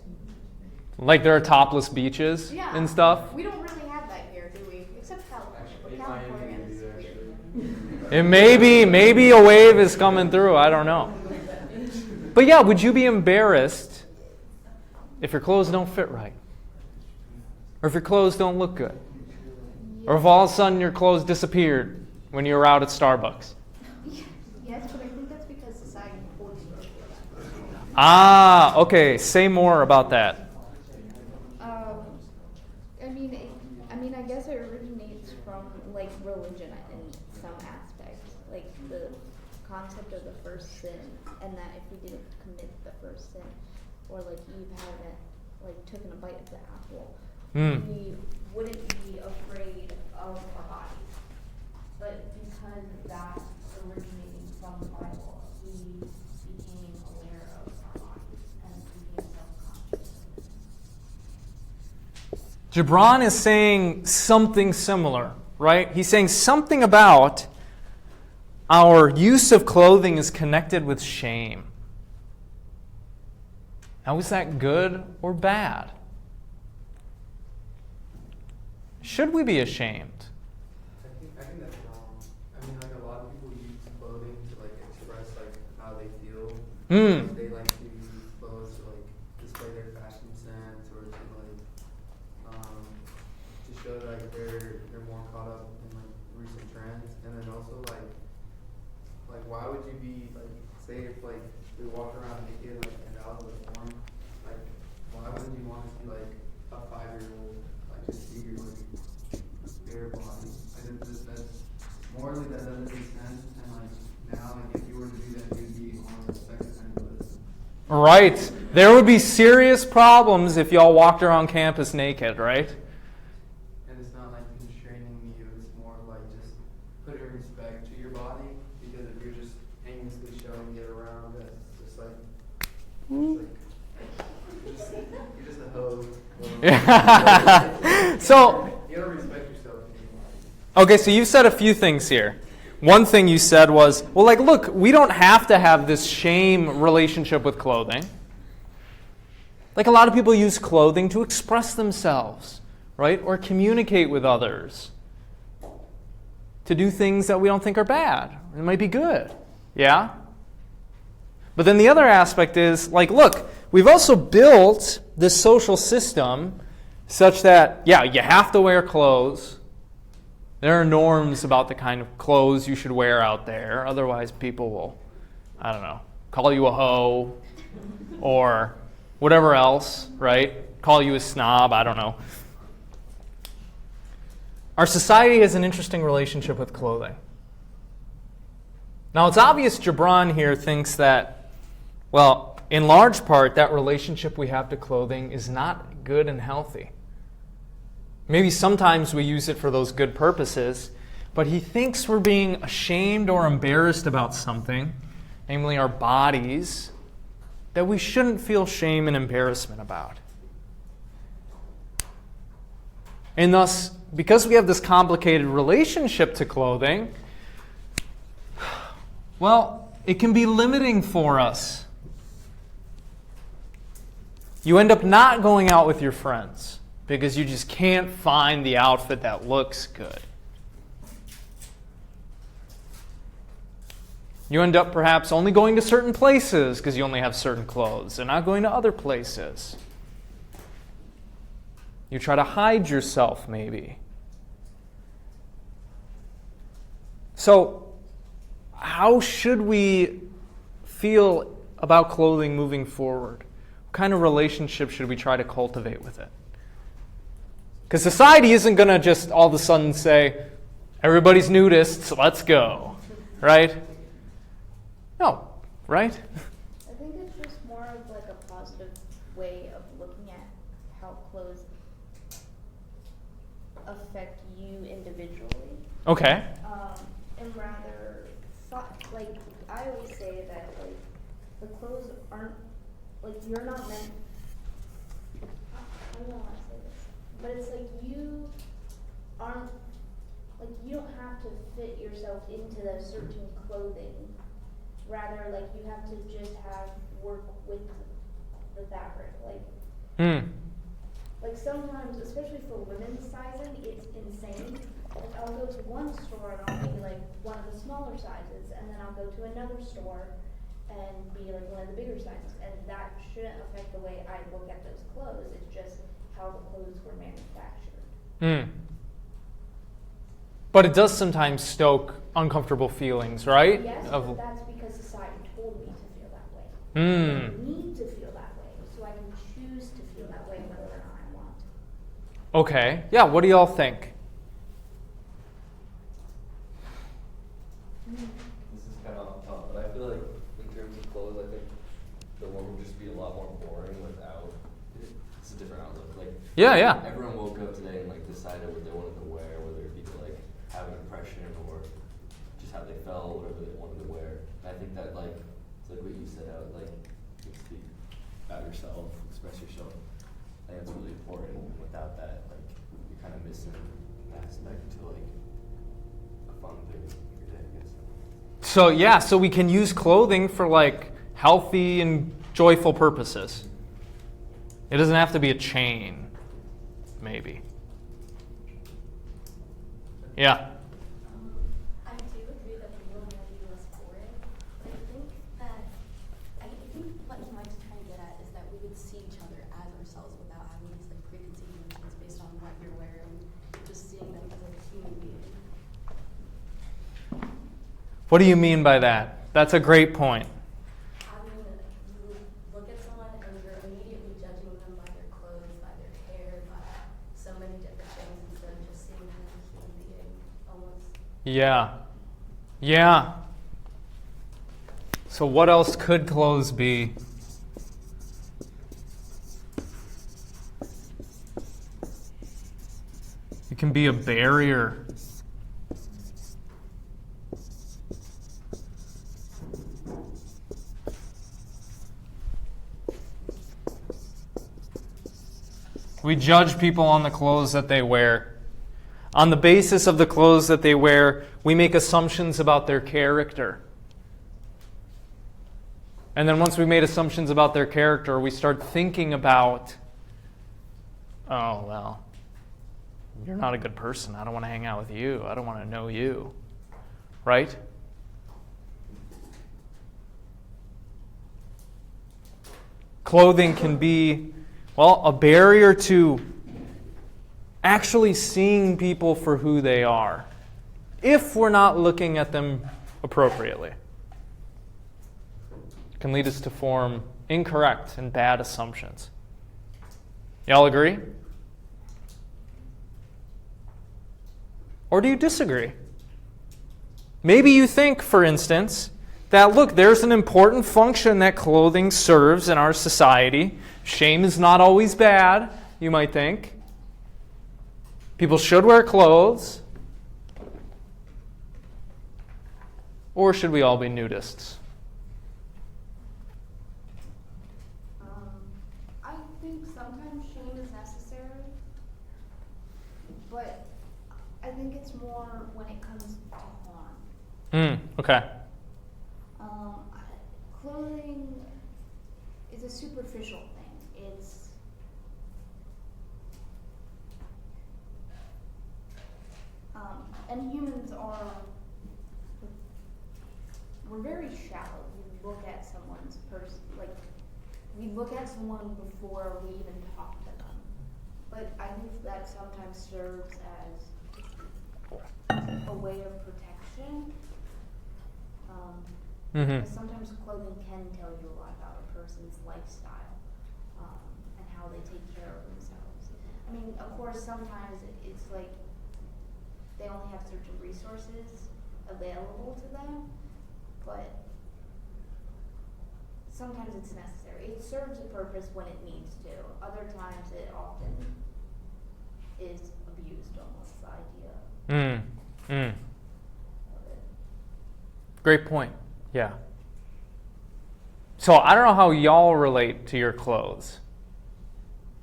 Like there are topless beaches Yeah. and stuff? We don't really have that here, do we? Except California. But California is weird. And maybe a wave is coming through. I don't know. But yeah, would you be embarrassed if your clothes don't fit right? Or if your clothes don't look good? Or if all of a sudden your clothes disappeared when you were out at Starbucks? Yes, but I think that's because society forces you to feel that. Ah, okay. Say more about that. I guess it originates from like religion in some aspects, like the concept of the first sin, and that if we didn't commit the first sin, or like Eve hadn't like taken a bite of the apple, we wouldn't be afraid of our bodies. But because that's originating from the Bible, we became aware of our bodies and became self-conscious. Gibran is saying something similar, right? He's saying something about, our use of clothing is connected with shame. Now, is that good or bad? Should we be ashamed? I think that's wrong. I mean, like a lot of people use clothing to like express like how they feel. Mm. They like to use clothes to like display their fashion sense or to like to show like they're more caught up in like recent trends. And then also like why would you be like say if like we walk around naked like and out of the form, like why wouldn't you want to see like a 5-year-old like just see your like bare body? I think that's morally that doesn't make sense. And like now like if you were to do that you'd be on the sex offender list. Right. There would be serious problems if y'all walked around campus naked, right? And it's not like constraining you, it's more like just putting respect to your body, because if you're just aimlessly showing it around, that's just like, you're just a hoe. So, you don't respect yourself anymore. okay, so you've said a few things here. One thing you said was, well, like, look, we don't have to have this shame relationship with clothing. Like, a lot of people use clothing to express themselves, right? Or communicate with others. To do things that we don't think are bad. It might be good. Yeah? But then the other aspect is, like, look, we've also built this social system such that, yeah, you have to wear clothes. There are norms about the kind of clothes you should wear out there. Otherwise, people will, I don't know, call you a hoe or whatever else, right? Call you a snob, I don't know. Our society has an interesting relationship with clothing. Now, it's obvious Gibran here thinks that, well, in large part, that relationship we have to clothing is not good and healthy. Maybe sometimes we use it for those good purposes, but he thinks we're being ashamed or embarrassed about something, namely our bodies, that we shouldn't feel shame and embarrassment about. And thus, because we have this complicated relationship to clothing, well, it can be limiting for us. You end up not going out with your friends because you just can't find the outfit that looks good. You end up perhaps only going to certain places because you only have certain clothes and not going to other places. You try to hide yourself, maybe. So, how should we feel about clothing moving forward? What kind of relationship should we try to cultivate with it? Because society isn't going to just all of a sudden say, everybody's nudists, let's go. Right? No, right? I think it's just more of like a positive way of looking at how clothes affect you individually. Okay. And rather, like, I always say that, like, the clothes aren't, like, you're not meant, I don't know how to say this, but it's like you aren't, like, you don't have to fit yourself into the certain clothing. Rather, like, you have to just work with the fabric. Like sometimes, especially for women's sizing, it's insane. Like I'll go to one store and I'll be like one of the smaller sizes, and then I'll go to another store and be like one of the bigger sizes. And that shouldn't affect the way I look at those clothes. It's just how the clothes were manufactured. But it does sometimes stoke uncomfortable feelings, right? Yes, but that's because society told me to feel that way. I need to feel that way, so I can choose to feel that way whether or not I want. Okay. Yeah, what do y'all think? This is kind of off top, but I feel like in terms of clothes, I think the world would just be a lot more boring without. It's a different outlook. Like Yeah. Everyone woke up today and like decided what they wanted to wear, whether it be to like have an impression or just how they felt, whatever they wanted to wear. And I think that like it's like what you said out, like you can speak about yourself, express yourself. I think that's really important. And without that, like you're kind of missing an aspect to like a fun thing in your day, I guess. So we can use clothing for like healthy and joyful purposes. It doesn't have to be a chain, maybe. Yeah. I do agree that the world might be less boring, but I think what he might be trying to get at is that we would see each other as ourselves without having these like preconceived notions based on what you're wearing, just seeing them as like a human being. What do you mean by that? That's a great point. I mean, you look at someone and you're immediately judging them by their clothes, by their hair, by so many different things instead of just seeing them as a human being, almost. Yeah. Yeah. So what else could clothes be? It can be a barrier. We judge people on the clothes that they wear. On the basis of the clothes that they wear, we make assumptions about their character. And then once we made assumptions about their character, we start thinking about, oh, well, you're not a good person. I don't want to hang out with you. I don't want to know you. Right? Clothing can be, well, a barrier to actually seeing people for who they are, if we're not looking at them appropriately. It can lead us to form incorrect and bad assumptions. Y'all agree? Or do you disagree? Maybe you think, for instance, that, look, there's an important function that clothing serves in our society. Shame is not always bad, you might think. People should wear clothes. Or should we all be nudists? I think sometimes shame is necessary, but I think it's more when it comes to harm. Okay. Clothing is a superficial thing. And humans we're very shallow. We look at someone's person, like, we look at someone before we even talk to them. But I think that sometimes serves as a way of protection. Because sometimes clothing can tell you a lot about a person's lifestyle and how they take care of themselves. I mean, of course, sometimes it's like they only have certain resources available to them, but sometimes it's necessary. It serves a purpose when it needs to. Other times it often is abused, almost, the idea of it. Great point. Yeah. So I don't know how y'all relate to your clothes.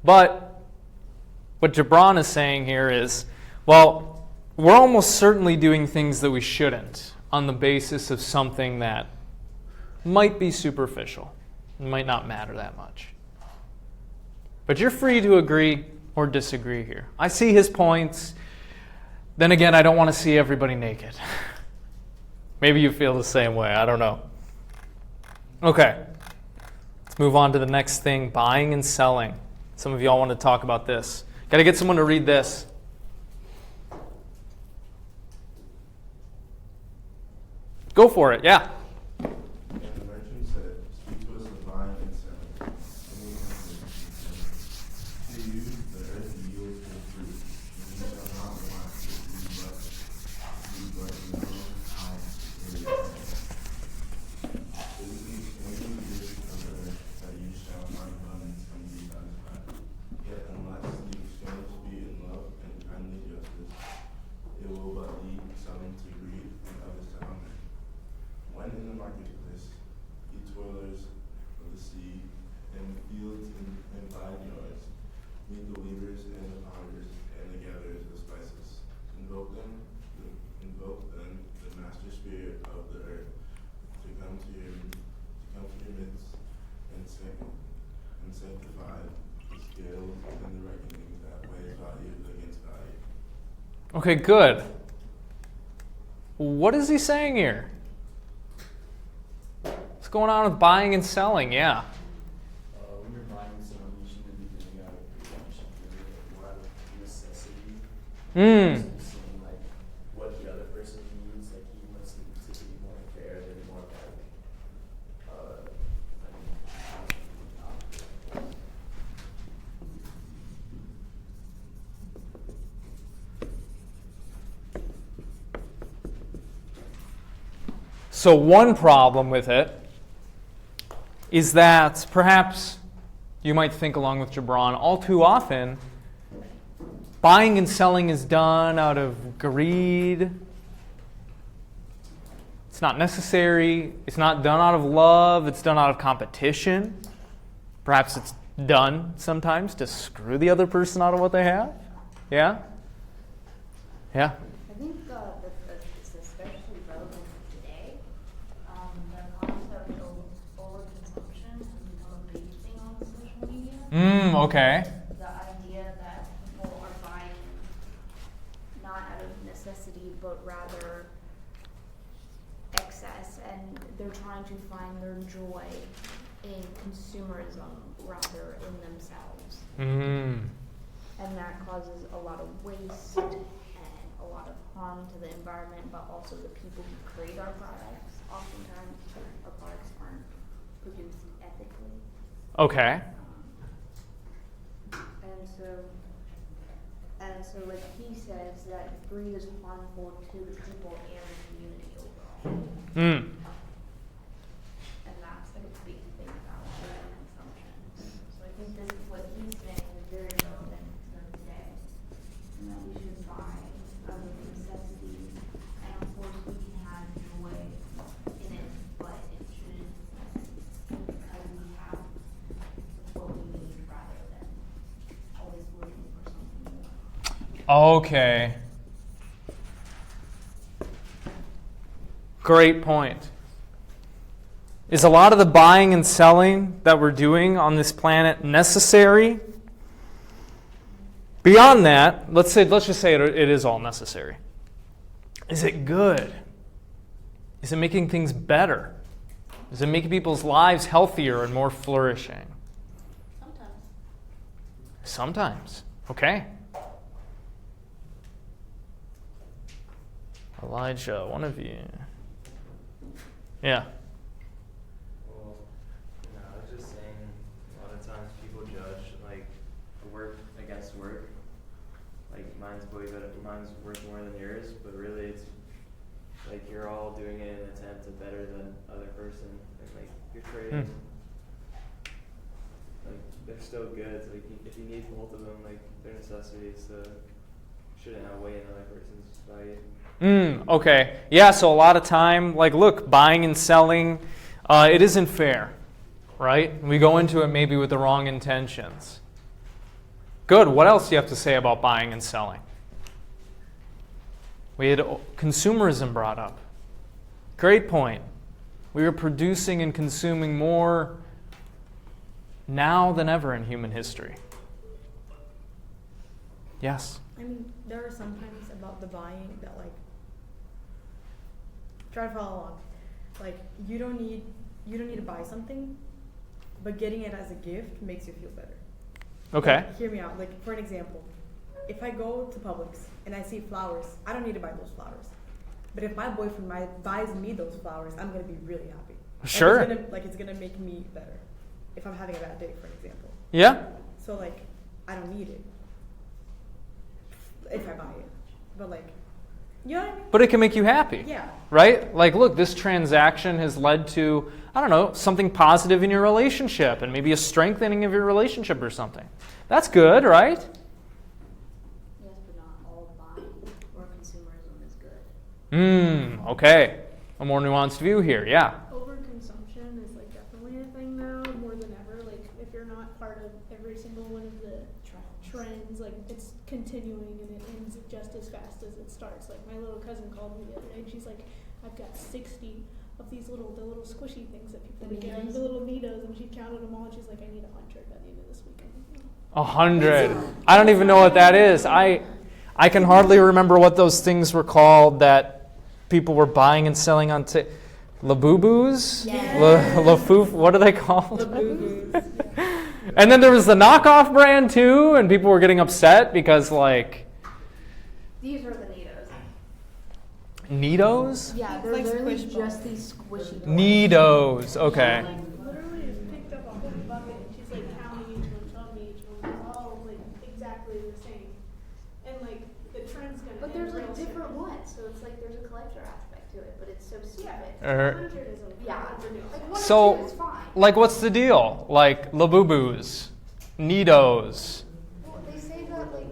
But what Gibran is saying here is, well, we're almost certainly doing things that we shouldn't on the basis of something that might be superficial. It might not matter that much. But you're free to agree or disagree here. I see his points. Then again, I don't want to see everybody naked. Maybe you feel the same way. I don't know. Okay. Let's move on to the next thing, buying and selling. Some of y'all want to talk about this. Got to get someone to read this. Go for it. Yeah. When sanctify the skills and the reckoning that weighs value against value. Okay, good. What is he saying here? What's going on with buying and selling? Yeah. When you're buying something, you shouldn't be doing it out of you should do it more out of necessity. Seeing like what the other person needs, like he wants it to be more fair than more like So one problem with it is that perhaps you might think along with Gibran, all too often, buying and selling is done out of greed. It's not necessary. It's not done out of love. It's done out of competition. Perhaps it's done sometimes to screw the other person out of what they have. Yeah? Yeah? I think that it's especially relevant today. The concept of overconsumption has become a big thing on social media. Okay. The idea that people are buying not out of necessity, but rather excess, and they're trying to find their joy in consumerism rather in themselves. And that causes a lot of waste and a lot of harm to the environment, but also the people who create our products. Oftentimes, our products aren't produced ethically. Okay. And so like he says that greed is harmful to the people and the community overall. And that's like a big thing about consumption. So I think this is what he's saying is very relevant to today. And that we should buy out of necessity. And of course we can have joy in it, but it shouldn't because we have what we need rather than always looking for something more. Okay. Great point. Is a lot of the buying and selling that we're doing on this planet necessary? Beyond that, let's just say it is all necessary. Is it good? Is it making things better? Is it making people's lives healthier and more flourishing? Sometimes. Sometimes. Okay. Elijah, one of you. Yeah. Well, no, I was just saying, a lot of times people judge like work against work. Like mine's way better, mine's worth more than yours, but really it's like you're all doing it in an attempt to better the other person, and like you're trading. Like they're still good. So like if you need both of them, like they're necessities, so shouldn't outweigh another person's value. Okay. Yeah, so a lot of time, like, look, buying and selling, it isn't fair, right? We go into it maybe with the wrong intentions. Good. What else do you have to say about buying and selling? We had consumerism brought up. Great point. We are producing and consuming more now than ever in human history. Yes? I mean, there are some times about the buying that, like, try to follow along. Like, you don't need to buy something, but getting it as a gift makes you feel better. Okay. Like, hear me out. Like, for an example, if I go to Publix and I see flowers, I don't need to buy those flowers. But if my boyfriend buys me those flowers, I'm gonna be really happy. Sure. It's gonna make me better. If I'm having a bad day, for example. Yeah. So like, I don't need it if I buy it, but like, you know what I mean? But it can make you happy. Yeah. Right? Like, look, this transaction has led to, I don't know, something positive in your relationship and maybe a strengthening of your relationship or something. That's good, right? Yes, but not all buying or consumerism is good. Okay. A more nuanced view here, yeah. Overconsumption is like definitely a thing now more than ever. Like if you're not part of every single one of the trends, like it's continuing and it ends just as fast as it starts. Like my little cousin called me the other day and she's like, I've got 60 of the little squishy things that people would get, like the little Nitos, and she counted them all, and she's like, I need 100 by the end of this weekend. 100. I don't even know what that is. I can hardly remember what those things were called that people were buying and selling on Labubu's? Lafoof, what are they called? And then there was the knockoff brand too, and people were getting upset because like... These are the Nitos. Nitos? Yeah, they're Like literally squish just these squishy toys. Nitos, okay. Like, literally just picked up a whole bucket, and she's like counting each one, showing me each one. They're all like exactly the same. And like the trend's gonna But end there's like real soon. different ones, so it's like there's a collector aspect to it, but it's so stupid. Yeah, 100 is a Yeah. ridiculous. Like one or So, two is fine. like what's the deal? Like Labubu's, Nitos. Well, they say that like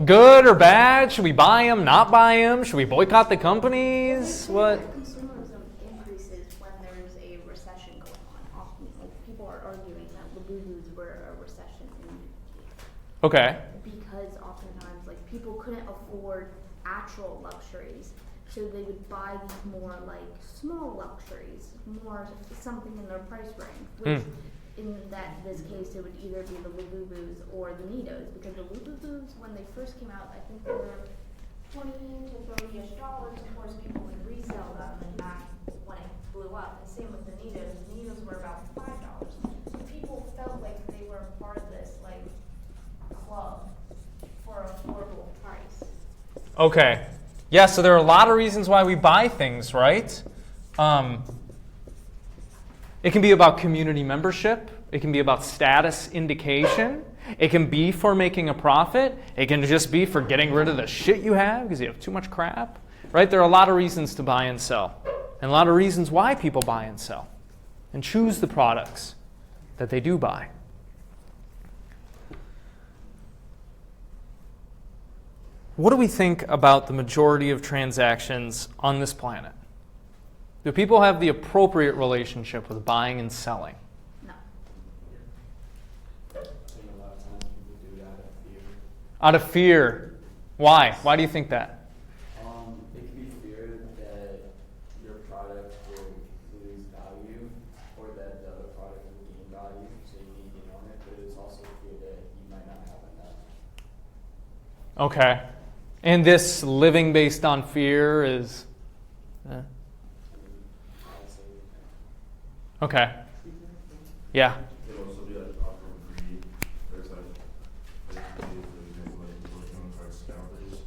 Good or bad? Should we buy them, not buy them? Should we boycott the companies? What? consumerism increases when there's a recession going on. Often, like people are arguing that Labubu's were a recession indicator Okay. because oftentimes like people couldn't afford actual luxuries, so they would buy these more like small luxuries, more something in their price range. Which in this case, it would either be the Labubu's or the Nitos, because the Labubu's, when they first came out, I think they were $20 to $30-ish. Of course, people would resell them, and that's when it blew up. And same with the Nitos. The Nitos were about $5. People felt like they were part of this like club for a affordable price. Okay. Yeah, so there are a lot of reasons why we buy things, right? It can be about community membership. It can be about status indication. It can be for making a profit. It can just be for getting rid of the shit you have because you have too much crap, right? There are a lot of reasons to buy and sell, and a lot of reasons why people buy and sell and choose the products that they do buy. What do we think about the majority of transactions on this planet? Do people have the appropriate relationship with buying and selling? No. I think a lot of times people do that out of fear. Out of fear. Why? Why do you think that? It could be fear that your product will lose value or that the other product will gain value, so you need to own it, but it's also fear that you might not have enough. Okay. And this living based on fear is... Okay. Yeah. It could also be like off of greed. There's like, for example, like working card scalpers.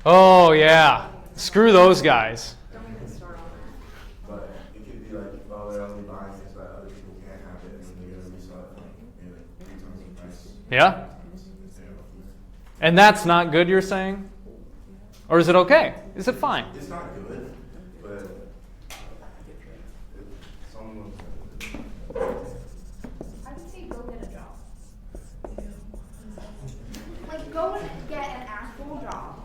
Oh, yeah. Screw those guys. Don't even start on that. But it could be like, oh, they're only buying things that other people can't have it, and then they're gonna resell it maybe like 3 times the price. Yeah? And that's not good, you're saying? Or is it okay? Is it fine? It's not good, but someone. I would say go get a job. Like go and get an actual job.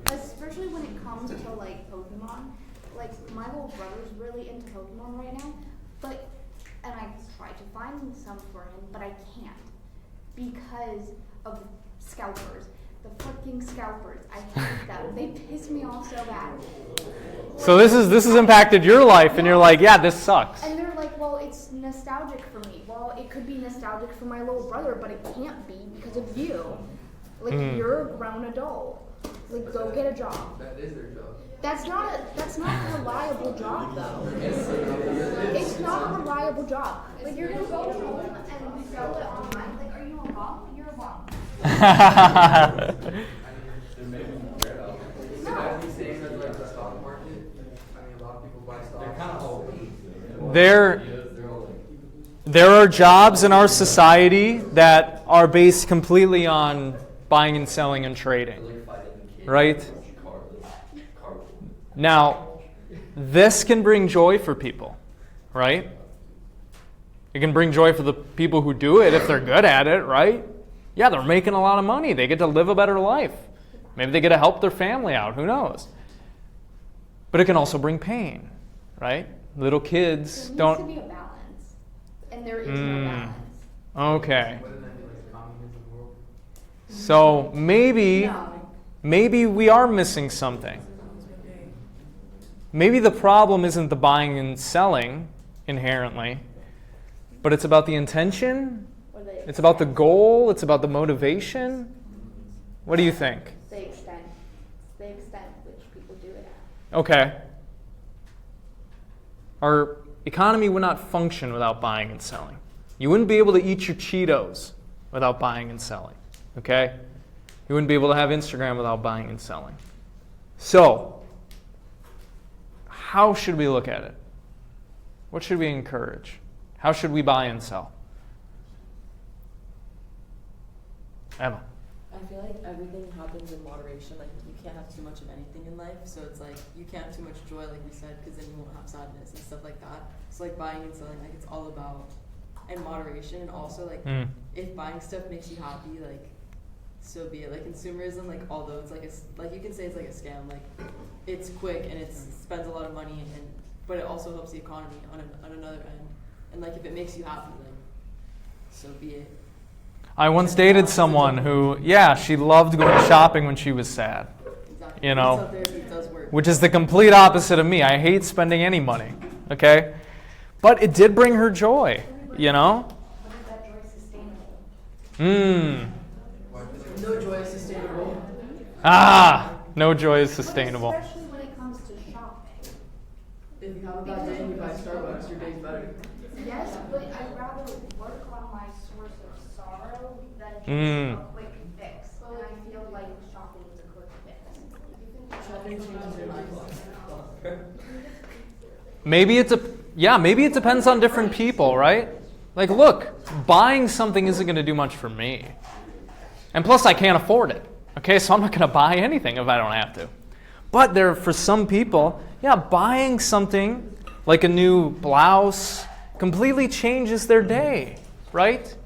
Especially when it comes to like Pokemon. Like my little brother's really into Pokemon right now, and I tried to find some for him, but I can't because of scalpers. The fucking scalpers. I hate them. They piss me off so bad. So this has impacted your life, and you're like, yeah, this sucks. And they're like, well, it's nostalgic for me. Well, it could be nostalgic for my little brother, but it can't be because of you. Like, you're a grown adult. Like, go get a job. That is their job. That's not a reliable job, though. It's not a reliable job. Like, you're gonna go home and sell it online. Like, are you a bum? You're a bum. They're making bread off it. So that'd be saying that like the stock market, I mean a lot of people buy stocks. They're kind of all There are jobs in our society that are based completely on buying and selling and trading, right? Now, this can bring joy for people, right? It can bring joy for the people who do it if they're good at it, right? Yeah, they're making a lot of money. They get to live a better life. Maybe they get to help their family out. Who knows? But it can also bring pain, right? Little kids There don't... needs to be a balance. And there is no balance. Okay. Wouldn't that be like a communism world? So maybe we are missing something. maybe the problem isn't the buying and selling inherently, but it's about the intention, Or the it's about the goal, it's about the motivation. What do you think? the extent which people do it at. Okay. Our economy would not function without buying and selling. You wouldn't be able to eat your Cheetos without buying and selling. Okay? You wouldn't be able to have Instagram without buying and selling. So, how should we look at it? What should we encourage? How should we buy and sell? Emma. I feel like everything happens in moderation. Like, you can't have too much of anything in life. So it's like, you can't have too much joy, like we said, because then you won't have sadness and stuff like that. So like buying and selling, like it's all about in moderation. And also like, if buying stuff makes you happy, like so be it. Like consumerism, like although it's like like you can say it's like a scam, like it's quick and it spends a lot of money, and but it also helps the economy on another end. And like if it makes you happy, like so be it. I once dated someone who, she loved going shopping when she was sad. Exactly. You know, It does work. which is the complete opposite of me. I hate spending any money, okay? But it did bring her joy, you know? But is that joy sustainable? No joy is sustainable. No joy is sustainable. Especially when it comes to shopping. If you have a bad day and you buy Starbucks, your day's better. Yes, but I'd rather work on my source of sorrow than just a quick fix. And I feel like shopping is a quick fix. Shopping changes your life. Maybe it depends on different people, right? Like, look, buying something isn't going to do much for me. And plus, I can't afford it. Okay, so I'm not going to buy anything if I don't have to. But for some people, buying something like a new blouse completely changes their day, right?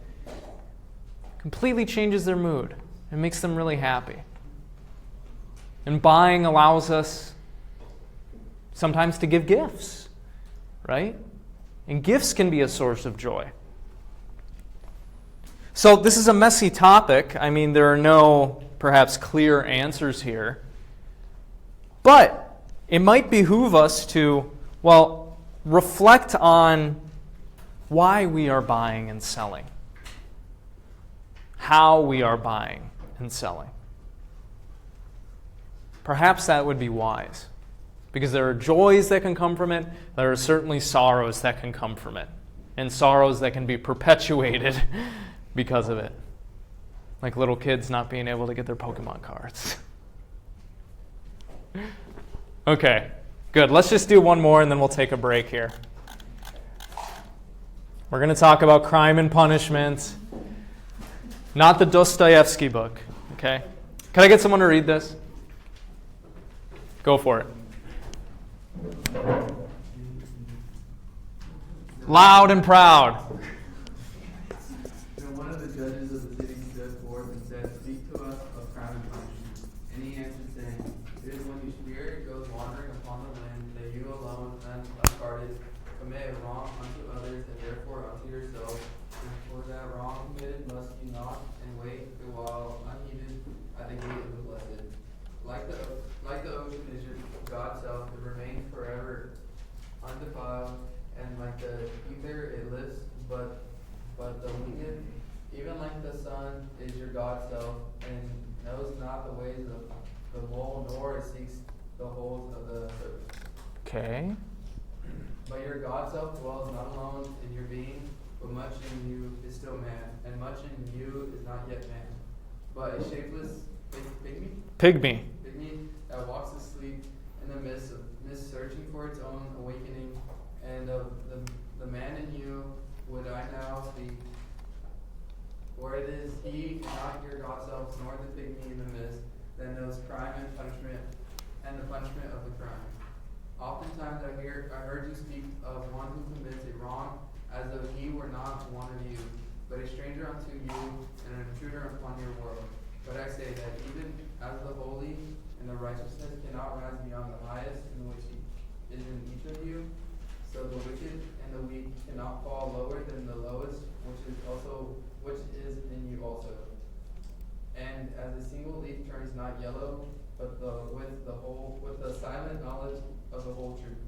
Completely changes their mood. It makes them really happy. And buying allows us sometimes to give gifts, right? And gifts can be a source of joy. So this is a messy topic. I mean, there are no perhaps clear answers here. But it might behoove us to, reflect on why we are buying and selling. How we are buying and selling. Perhaps that would be wise. Because there are joys that can come from it. There are certainly sorrows that can come from it. And sorrows that can be perpetuated because of it. Like little kids not being able to get their Pokemon cards. Okay, good. Let's just do one more and then we'll take a break here. We're going to talk about crime and punishment. Not the Dostoevsky book, okay? Can I get someone to read this? Go for it. Loud and proud. Then one of the judges of the city stood forth and said, "Speak to us of crime and punishment." And he answered, saying, "It is when your spirit goes wandering upon the land, that you alone, unguarded, commit a wrong unto others, and therefore unto yourself. And for that wrong committed must you knock and wait a while unheeded at the gate of the blessed. Like the ocean is your God self, it remains forever undefiled, and like the ether it lifts, but the wicked, even like the sun, is your God self, and knows not the ways of the mole, nor seeks the holes of the serpent. Okay. But your God self dwells not alone in your being, but much in you is still man, and much in you is not yet man, but a shapeless pygmy that walks asleep in the midst, searching for its own awakening, and of the man in you would I now speak. For it is he, not your God self, nor the pygmy in the midst, that knows crime and punishment, and the punishment of the crime. Oftentimes I heard you speak of one who commits a wrong, as though he were not one of you, but a stranger unto you, and an intruder upon your world. But I say that even as the holy and the righteousness cannot rise beyond the highest in which is in each of you, so the wicked and the weak cannot fall lower than the lowest, which is in you also. And as a single leaf turns not yellow, but with the silent knowledge of the whole truth.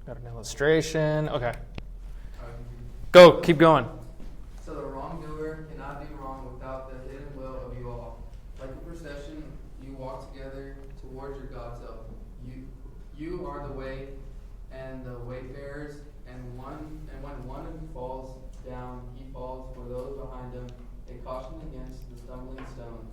Got an illustration. Okay. I would agree. Go. Keep going. So the wrongdoer cannot do wrong without the hidden will of you all. Like a procession, you walk together towards your God self. You are the way and the wayfarers, and when one of you falls down, he falls for those behind him, a caution against the stumbling stone.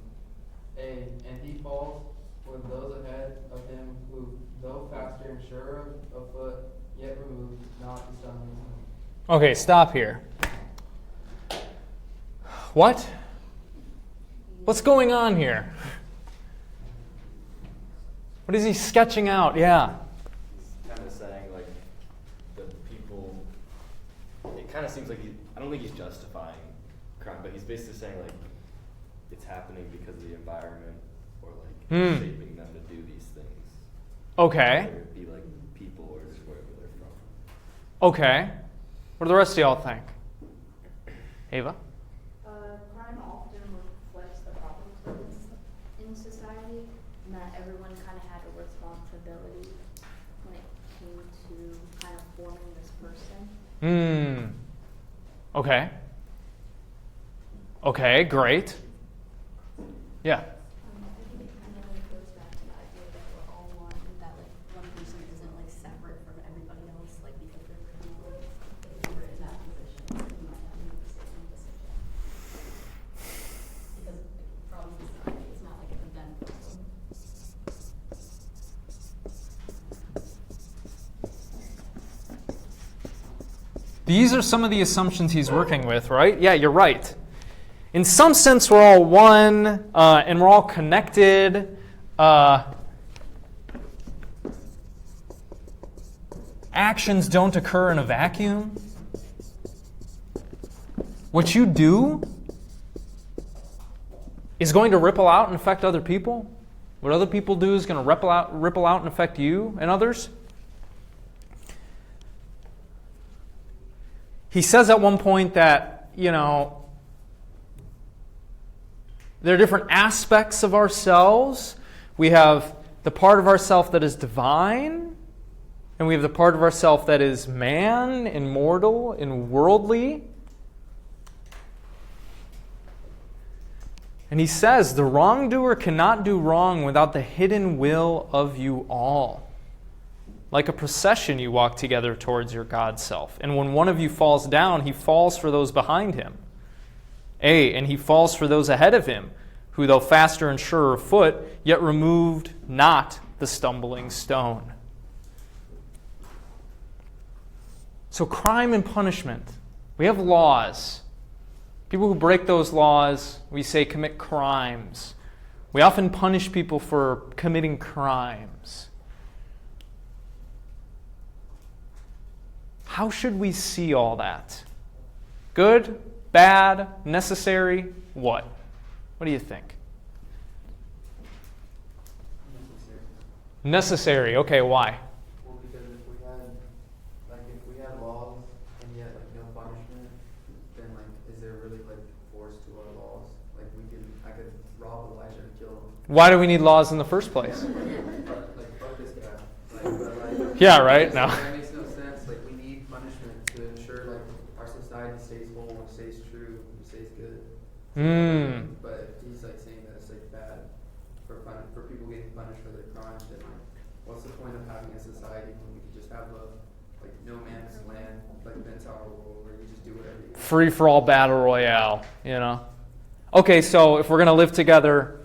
And he falls for those ahead of him who, though faster and surer of foot, yet remove not the stumbling stone. Okay, stop here. What? What's going on here? What is he sketching out? Yeah. Kind of saying like the people. It kind of seems like I don't think he's justifying crime, but he's basically saying like it's happening because of the environment or like shaping them to do these things. Okay. Whether it be like people or just wherever they're from. Okay. What do the rest of y'all think? Ava? Crime often reflects the problems in society, and that everyone kind of had a responsibility when it came to kind of forming this person. Okay. Okay, great. Yeah. I think it kind of like goes back to the idea that we're all one, that like one person isn't like separate from everybody else, like because they're criminal, if we're in that position, we might not make the same decision. Because from society, it's not like an event problem. These are some of the assumptions he's working with, right? Yeah, you're right. In some sense, we're all one, and we're all connected. Actions don't occur in a vacuum. What you do is going to ripple out and affect other people. What other people do is going to ripple out and affect you and others. He says at one point that, there are different aspects of ourselves. We have the part of ourself that is divine, and we have the part of ourself that is man and mortal and worldly. And he says, the wrongdoer cannot do wrong without the hidden will of you all. Like a procession, you walk together towards your God self. And when one of you falls down, he falls for those behind him. And he falls for those ahead of him, who, though faster and surer of foot, yet removed not the stumbling stone. So crime and punishment. We have laws. People who break those laws, we say, commit crimes. We often punish people for committing crimes. How should we see all that? Good, bad, necessary, what? What do you think? Necessary. Okay, why? Well, because if we had laws and yet no punishment, then is there really force to our laws? I could rob Elijah and kill him. Why do we need laws in the first place? Fuck this guy. Yeah, right? No. That makes no sense. We need punishment to ensure our society stays whole, stays true, stays good. But he's saying that it's bad for people getting punished for their crimes. Then what's the point of having a society when we could just have no man's land, that's our world, where you just do whatever you want? Free for all battle royale, Okay, so if we're going to live together,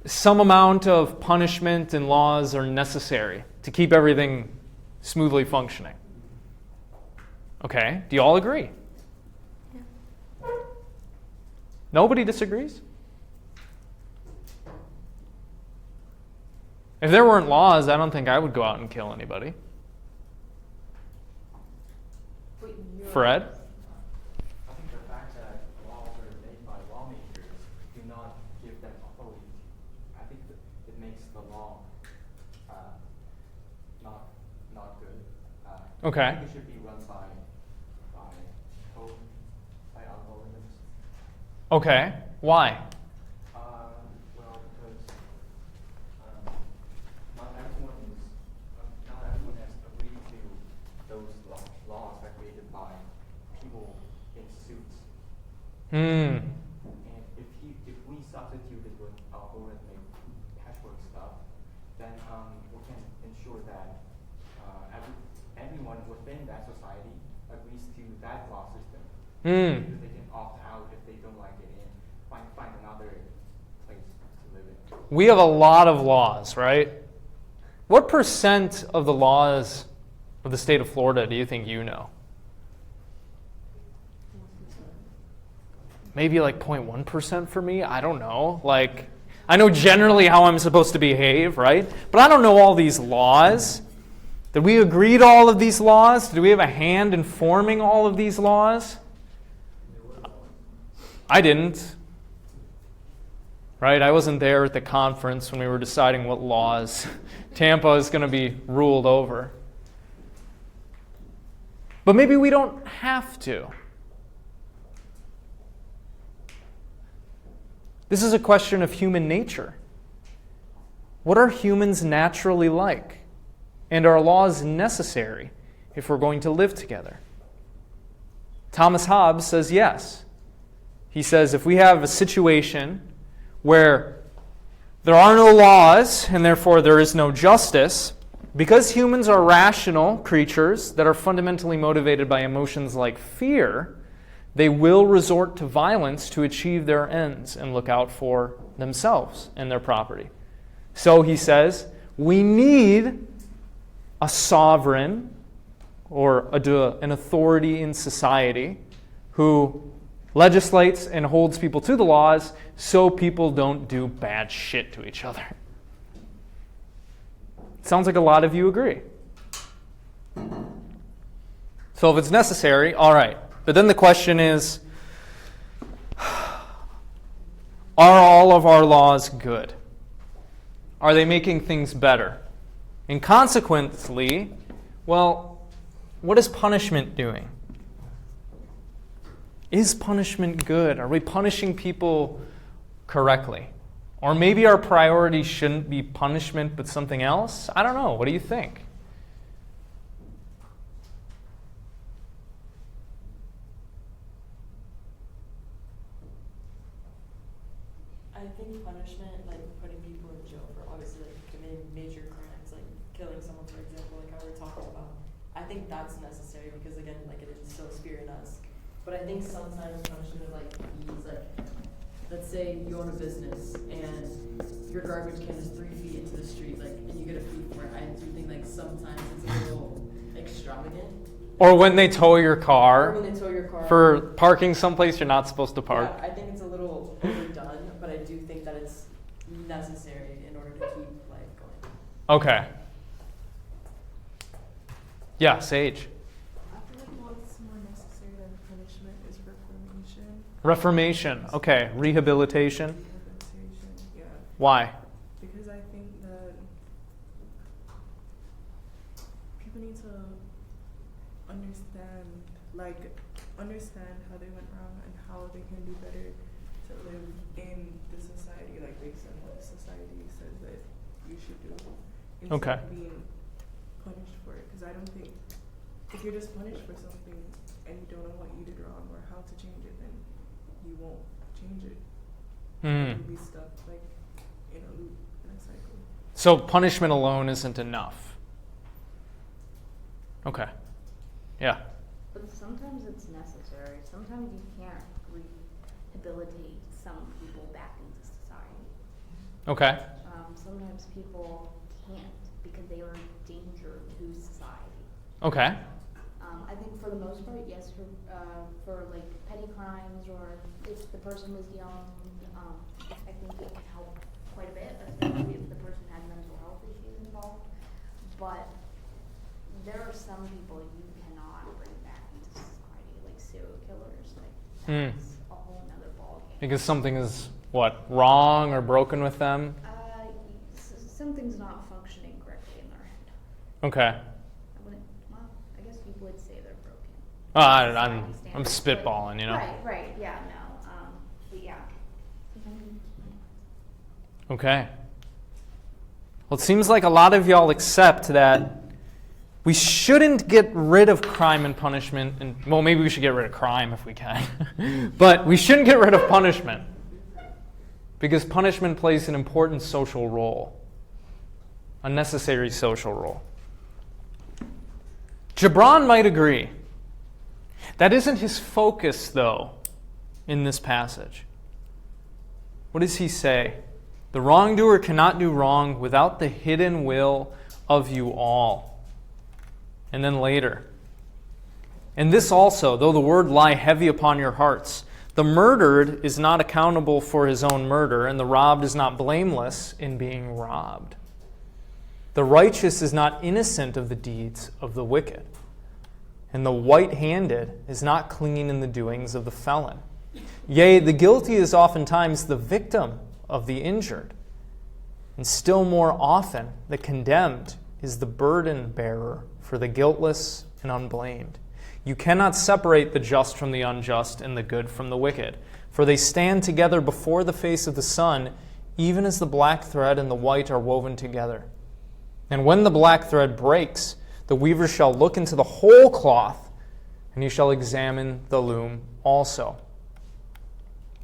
some amount of punishment and laws are necessary to keep everything smoothly functioning. Okay, do you all agree? Yeah. Nobody disagrees? If there weren't laws, I don't think I would go out and kill anybody. Fred? I think the fact that laws are made by lawmakers do not give them authority. I think that it makes the law not good. Okay. I think it should be run by code, by algorithms. Okay. Why? Well, because not everyone Hmm. And if we substitute it with algorithmic patchwork stuff, then we can ensure that everyone within that society agrees to that law system. Hmm. Because they can opt out if they don't like it and find another place to live in. We have a lot of laws, right? What percent of the laws of the state of Florida do you think you know? Maybe like 0.1% for me? I don't know. Like, I know generally how I'm supposed to behave, right? But I don't know all these laws. Did we agree to all of these laws? Did we have a hand in forming all of these laws? I didn't. Right? I wasn't there at the conference when we were deciding what laws Tampa is going to be ruled over. But maybe we don't have to. This is a question of human nature. What are humans naturally like? And are laws necessary if we're going to live together? Thomas Hobbes says yes. He says if we have a situation where there are no laws and therefore there is no justice, because humans are rational creatures that are fundamentally motivated by emotions like fear, they will resort to violence to achieve their ends and look out for themselves and their property. So he says, we need a sovereign or an authority in society who legislates and holds people to the laws so people don't do bad shit to each other. Sounds like a lot of you agree. So if it's necessary, all right. But then the question is, are all of our laws good? Are they making things better? And consequently, well, what is punishment doing? Is punishment good? Are we punishing people correctly? Or maybe our priority shouldn't be punishment but something else? I don't know. What do you think? I think punishment, like putting people in jail for obviously like committing major crimes, like killing someone, for example, like how we're talking about. I think that's necessary because again, like it instills fear in us. But I think sometimes punishment like means like, let's say you own a business and your garbage can is 3 feet into the street, like and you get a fee for it. I do think like sometimes it's a little extravagant. Or when they tow your car. Or when they tow your car. For parking someplace you're not supposed to park. Yeah, I think it's a little overdone, but I do think that it's necessary in order to keep life going. Okay. Yeah, Sage. I feel like what's more necessary than punishment is reformation. Reformation. Okay. Rehabilitation. Rehabilitation, yeah. Why? Because I think that people need to understand how they went wrong and how they can do better to live in the society, like based on what society says that you should do. Instead Okay. of being punished for it. Because I don't think if you're just punished for something and you don't know what you did wrong or how to change it, then you won't change it. You'll be stuck like in a loop, in a cycle. So punishment alone isn't enough. Okay. Yeah. But sometimes it's necessary. Sometimes you can't rehabilitate some people back into society. Okay. Sometimes people can't because they are a danger to society. Okay. I think for the most part, yes, for like petty crimes or if the person was young, I think it can help quite a bit, especially if the person had mental health issues involved. But there are some people you cannot bring back into society, like serial killers. Like that's a whole nother ballgame. Because something is what, wrong or broken with them? Something's not functioning correctly in their head. Okay. I guess you would say they're broken. I'm spitballing, you know. Right, yeah, no, but yeah. Okay. Well, it seems like a lot of y'all accept that We shouldn't get rid of crime and punishment. And, well, maybe we should get rid of crime if we can. But we shouldn't get rid of punishment. Because punishment plays an important social role. A necessary social role. Gibran might agree. That isn't his focus, though, in this passage. What does he say? The wrongdoer cannot do wrong without the hidden will of you all. And then later, and this also, though the word lie heavy upon your hearts, the murdered is not accountable for his own murder, and the robbed is not blameless in being robbed. The righteous is not innocent of the deeds of the wicked, and the white-handed is not clean in the doings of the felon. Yea, the guilty is oftentimes the victim of the injured, and still more often the condemned is the burden bearer for the guiltless and unblamed. You cannot separate the just from the unjust and the good from the wicked, for they stand together before the face of the sun, even as the black thread and the white are woven together. And when the black thread breaks, the weaver shall look into the whole cloth, and he shall examine the loom also.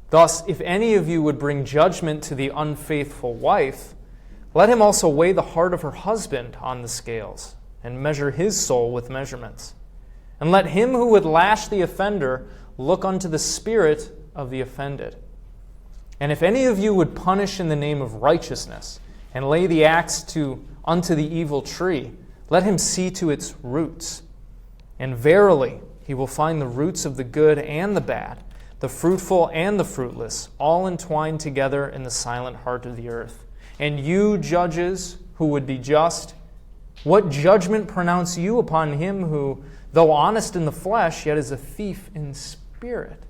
Thus, if any of you would bring judgment to the unfaithful wife, let him also weigh the heart of her husband on the scales, and measure his soul with measurements. And let him who would lash the offender look unto the spirit of the offended. And if any of you would punish in the name of righteousness, and lay the axe unto the evil tree, let him see to its roots. And verily, he will find the roots of the good and the bad, the fruitful and the fruitless, all entwined together in the silent heart of the earth. And you, judges, who would be just, what judgment pronounce you upon him who, though honest in the flesh, yet is a thief in spirit?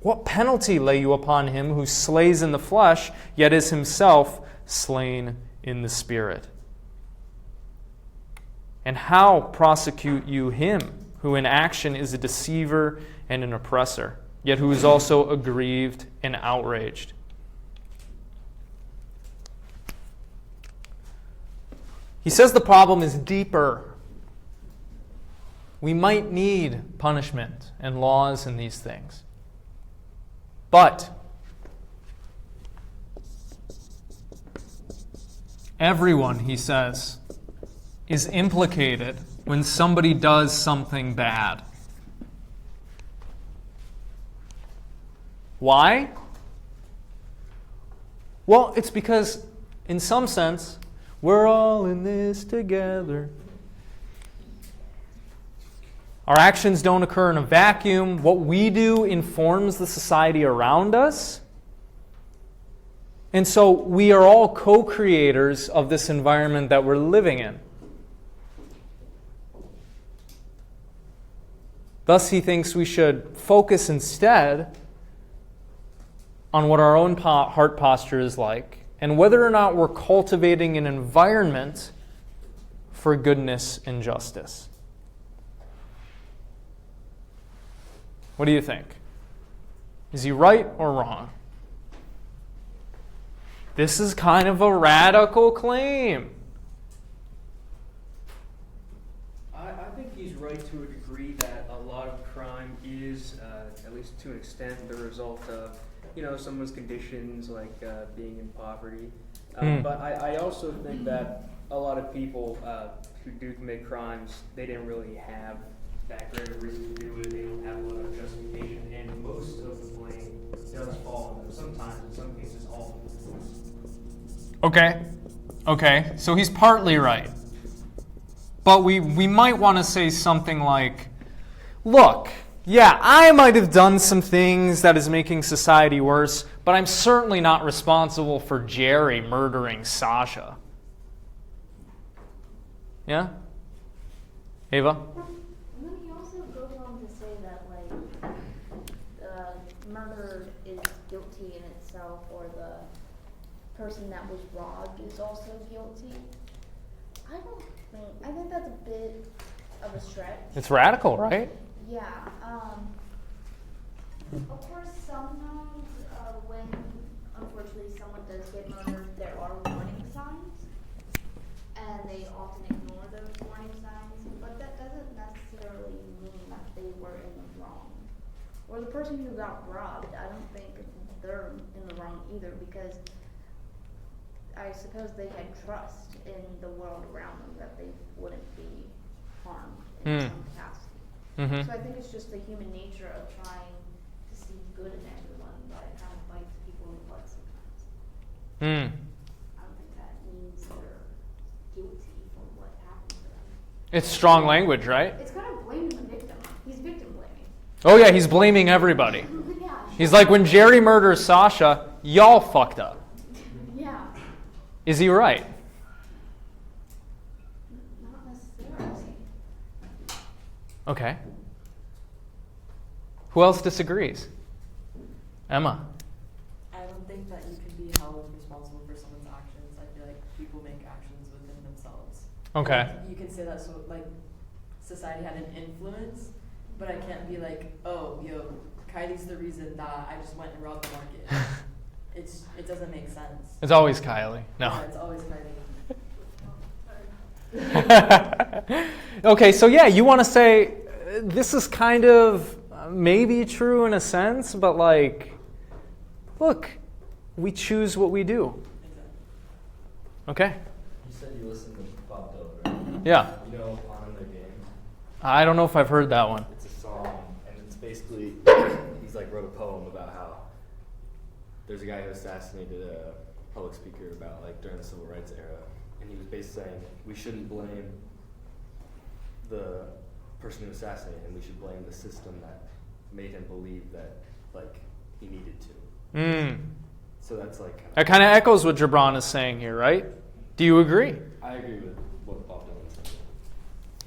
What penalty lay you upon him who slays in the flesh, yet is himself slain in the spirit? And how prosecute you him who in action is a deceiver and an oppressor, yet who is also aggrieved and outraged? He says the problem is deeper. We might need punishment and laws and these things. But everyone, he says, is implicated when somebody does something bad. Why? Well, it's because, in some sense, we're all in this together. Our actions don't occur in a vacuum. What we do informs the society around us. And so we are all co-creators of this environment that we're living in. Thus, he thinks we should focus instead on what our own heart posture is like and whether or not we're cultivating an environment for goodness and justice. What do you think? Is he right or wrong? This is kind of a radical claim. I think he's right to a degree that a lot of crime is, at least to an extent, the result of, someone's conditions, like being in poverty. But I also think that a lot of people who do commit crimes, they didn't really have that great a reason to do it. They don't have a lot of justification, and most of the blame does fall on them. Sometimes, in some cases, all of them. Okay, so he's partly right. But we might want to say something like, look, yeah, I might have done some things that is making society worse, but I'm certainly not responsible for Jerry murdering Sasha. Yeah? Ava? And then he also goes on to say that, murder is guilty in itself, or the person that was robbed is also guilty. I think that's a bit of a stretch. It's radical, right? Yeah. Of course, sometimes when, unfortunately, someone does get murdered, there are warning signs. and they often ignore those warning signs, but that doesn't necessarily mean that they were in the wrong. Or the person who got robbed, I don't think they're in the wrong either, because I suppose they had trust in the world around them that they wouldn't be harmed in some capacity. Mm-hmm. So I think it's just the human nature of trying to see good in everyone, but it kind of bites people in the butt sometimes. Mm. I don't think that means they're guilty for what happened to them. It's strong language, right? It's kind of blaming the victim. He's victim blaming. Oh yeah, he's blaming everybody. Yeah. He's like, when Jerry murders Sasha, y'all fucked up. Yeah. Is he right? Not necessarily. Okay. Who else disagrees? Emma. I don't think that you can be held responsible for someone's actions. I feel like people make actions within themselves. Okay. Like, you can say that so like society had an influence, but I can't be like, oh, yo, Kylie's the reason that I just went and robbed the market. It doesn't make sense. It's always Kylie. No. Yeah, it's always Kylie. Okay, so yeah, you want to say this is kind of maybe true in a sense, but like, look, we choose what we do. Okay. You said you listened to Bob Dylan, right? Yeah. You know, On the Game? I don't know if I've heard that one. It's a song, and it's basically, he's like wrote a poem about how there's a guy who assassinated a public speaker about like during the civil rights era, and he was basically saying we shouldn't blame the person who assassinated him, we should blame the system that made him believe that like he needed to. Mm. So that's like That kind of echoes what Gibran is saying here, right? Do you agree? I agree with what Bob Dylan said.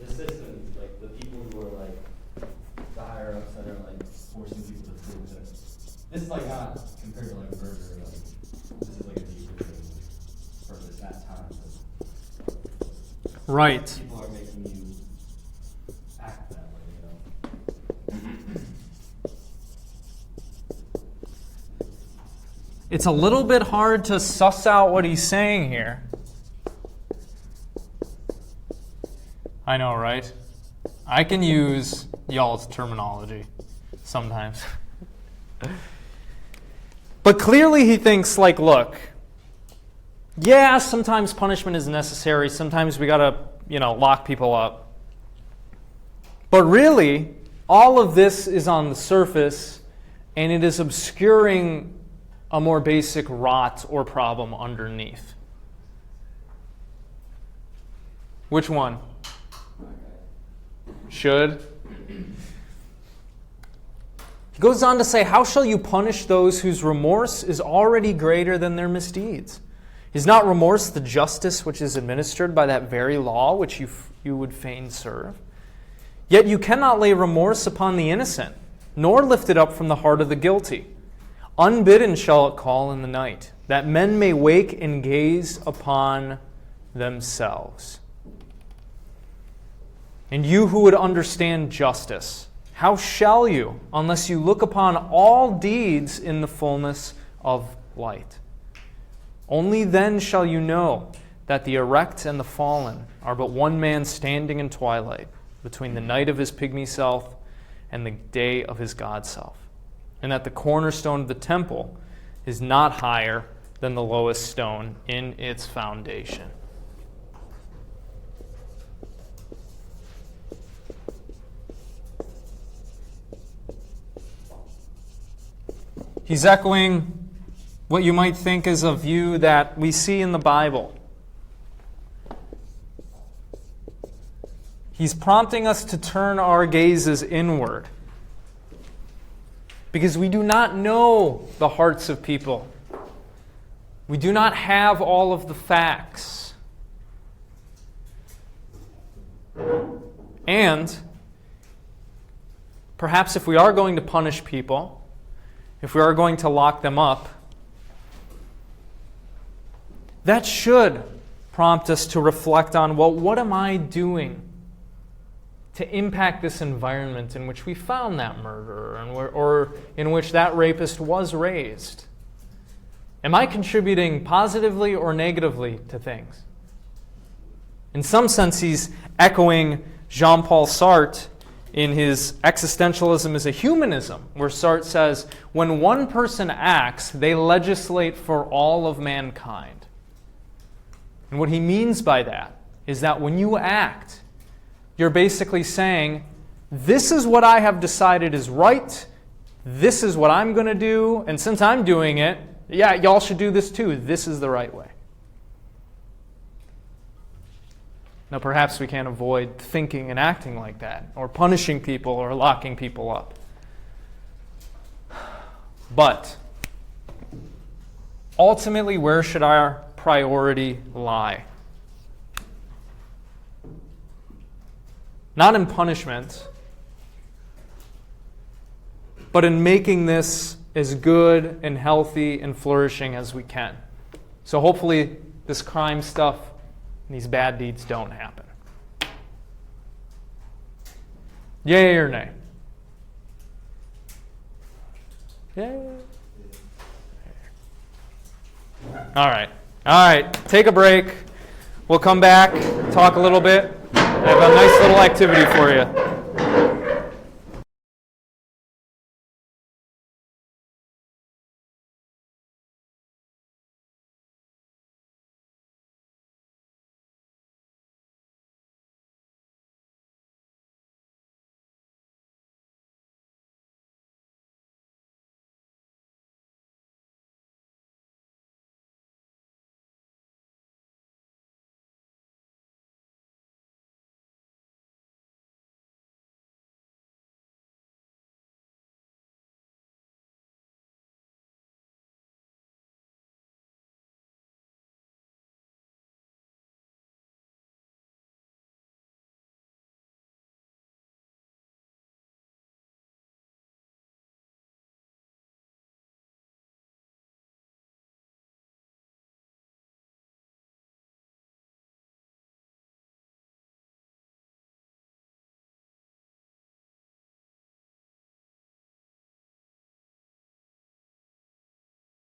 The system, like the people who are like the higher ups that are like forcing people to prove that this is like not compared to like murder, like this is like a deeper thing for this that time. Right. People are making you act that way, you know. It's a little bit hard to suss out what he's saying here. I know, right? I can use y'all's terminology sometimes. But clearly he thinks like, look, yeah, sometimes punishment is necessary. Sometimes we gotta, lock people up. But really, all of this is on the surface, and it is obscuring a more basic rot or problem underneath. Which one? Should. He goes on to say, how shall you punish those whose remorse is already greater than their misdeeds? Is not remorse the justice which is administered by that very law which you would fain serve? Yet you cannot lay remorse upon the innocent, nor lift it up from the heart of the guilty. Unbidden shall it call in the night, that men may wake and gaze upon themselves. And you who would understand justice, how shall you, unless you look upon all deeds in the fullness of light? Only then shall you know that the erect and the fallen are but one man standing in twilight, between the night of his pygmy self and the day of his God self, and that the cornerstone of the temple is not higher than the lowest stone in its foundation. He's echoing what you might think is a view that we see in the Bible. He's prompting us to turn our gazes inward, because we do not know the hearts of people. We do not have all of the facts. And perhaps if we are going to punish people, if we are going to lock them up, that should prompt us to reflect on, well, what am I doing to impact this environment in which we found that murderer or in which that rapist was raised? Am I contributing positively or negatively to things? In some sense, he's echoing Jean-Paul Sartre in his Existentialism is a Humanism, where Sartre says, when one person acts, they legislate for all of mankind. And what he means by that is that when you act, you're basically saying, this is what I have decided is right, this is what I'm going to do, and since I'm doing it, yeah, y'all should do this too. This is the right way. Now, perhaps we can't avoid thinking and acting like that, or punishing people, or locking people up. But ultimately, where should our priority lie? Not in punishment, but in making this as good and healthy and flourishing as we can. So hopefully this crime stuff and these bad deeds don't happen. Yay or nay? Yay. All right. Take a break. We'll come back, talk a little bit. I have a nice little activity for you.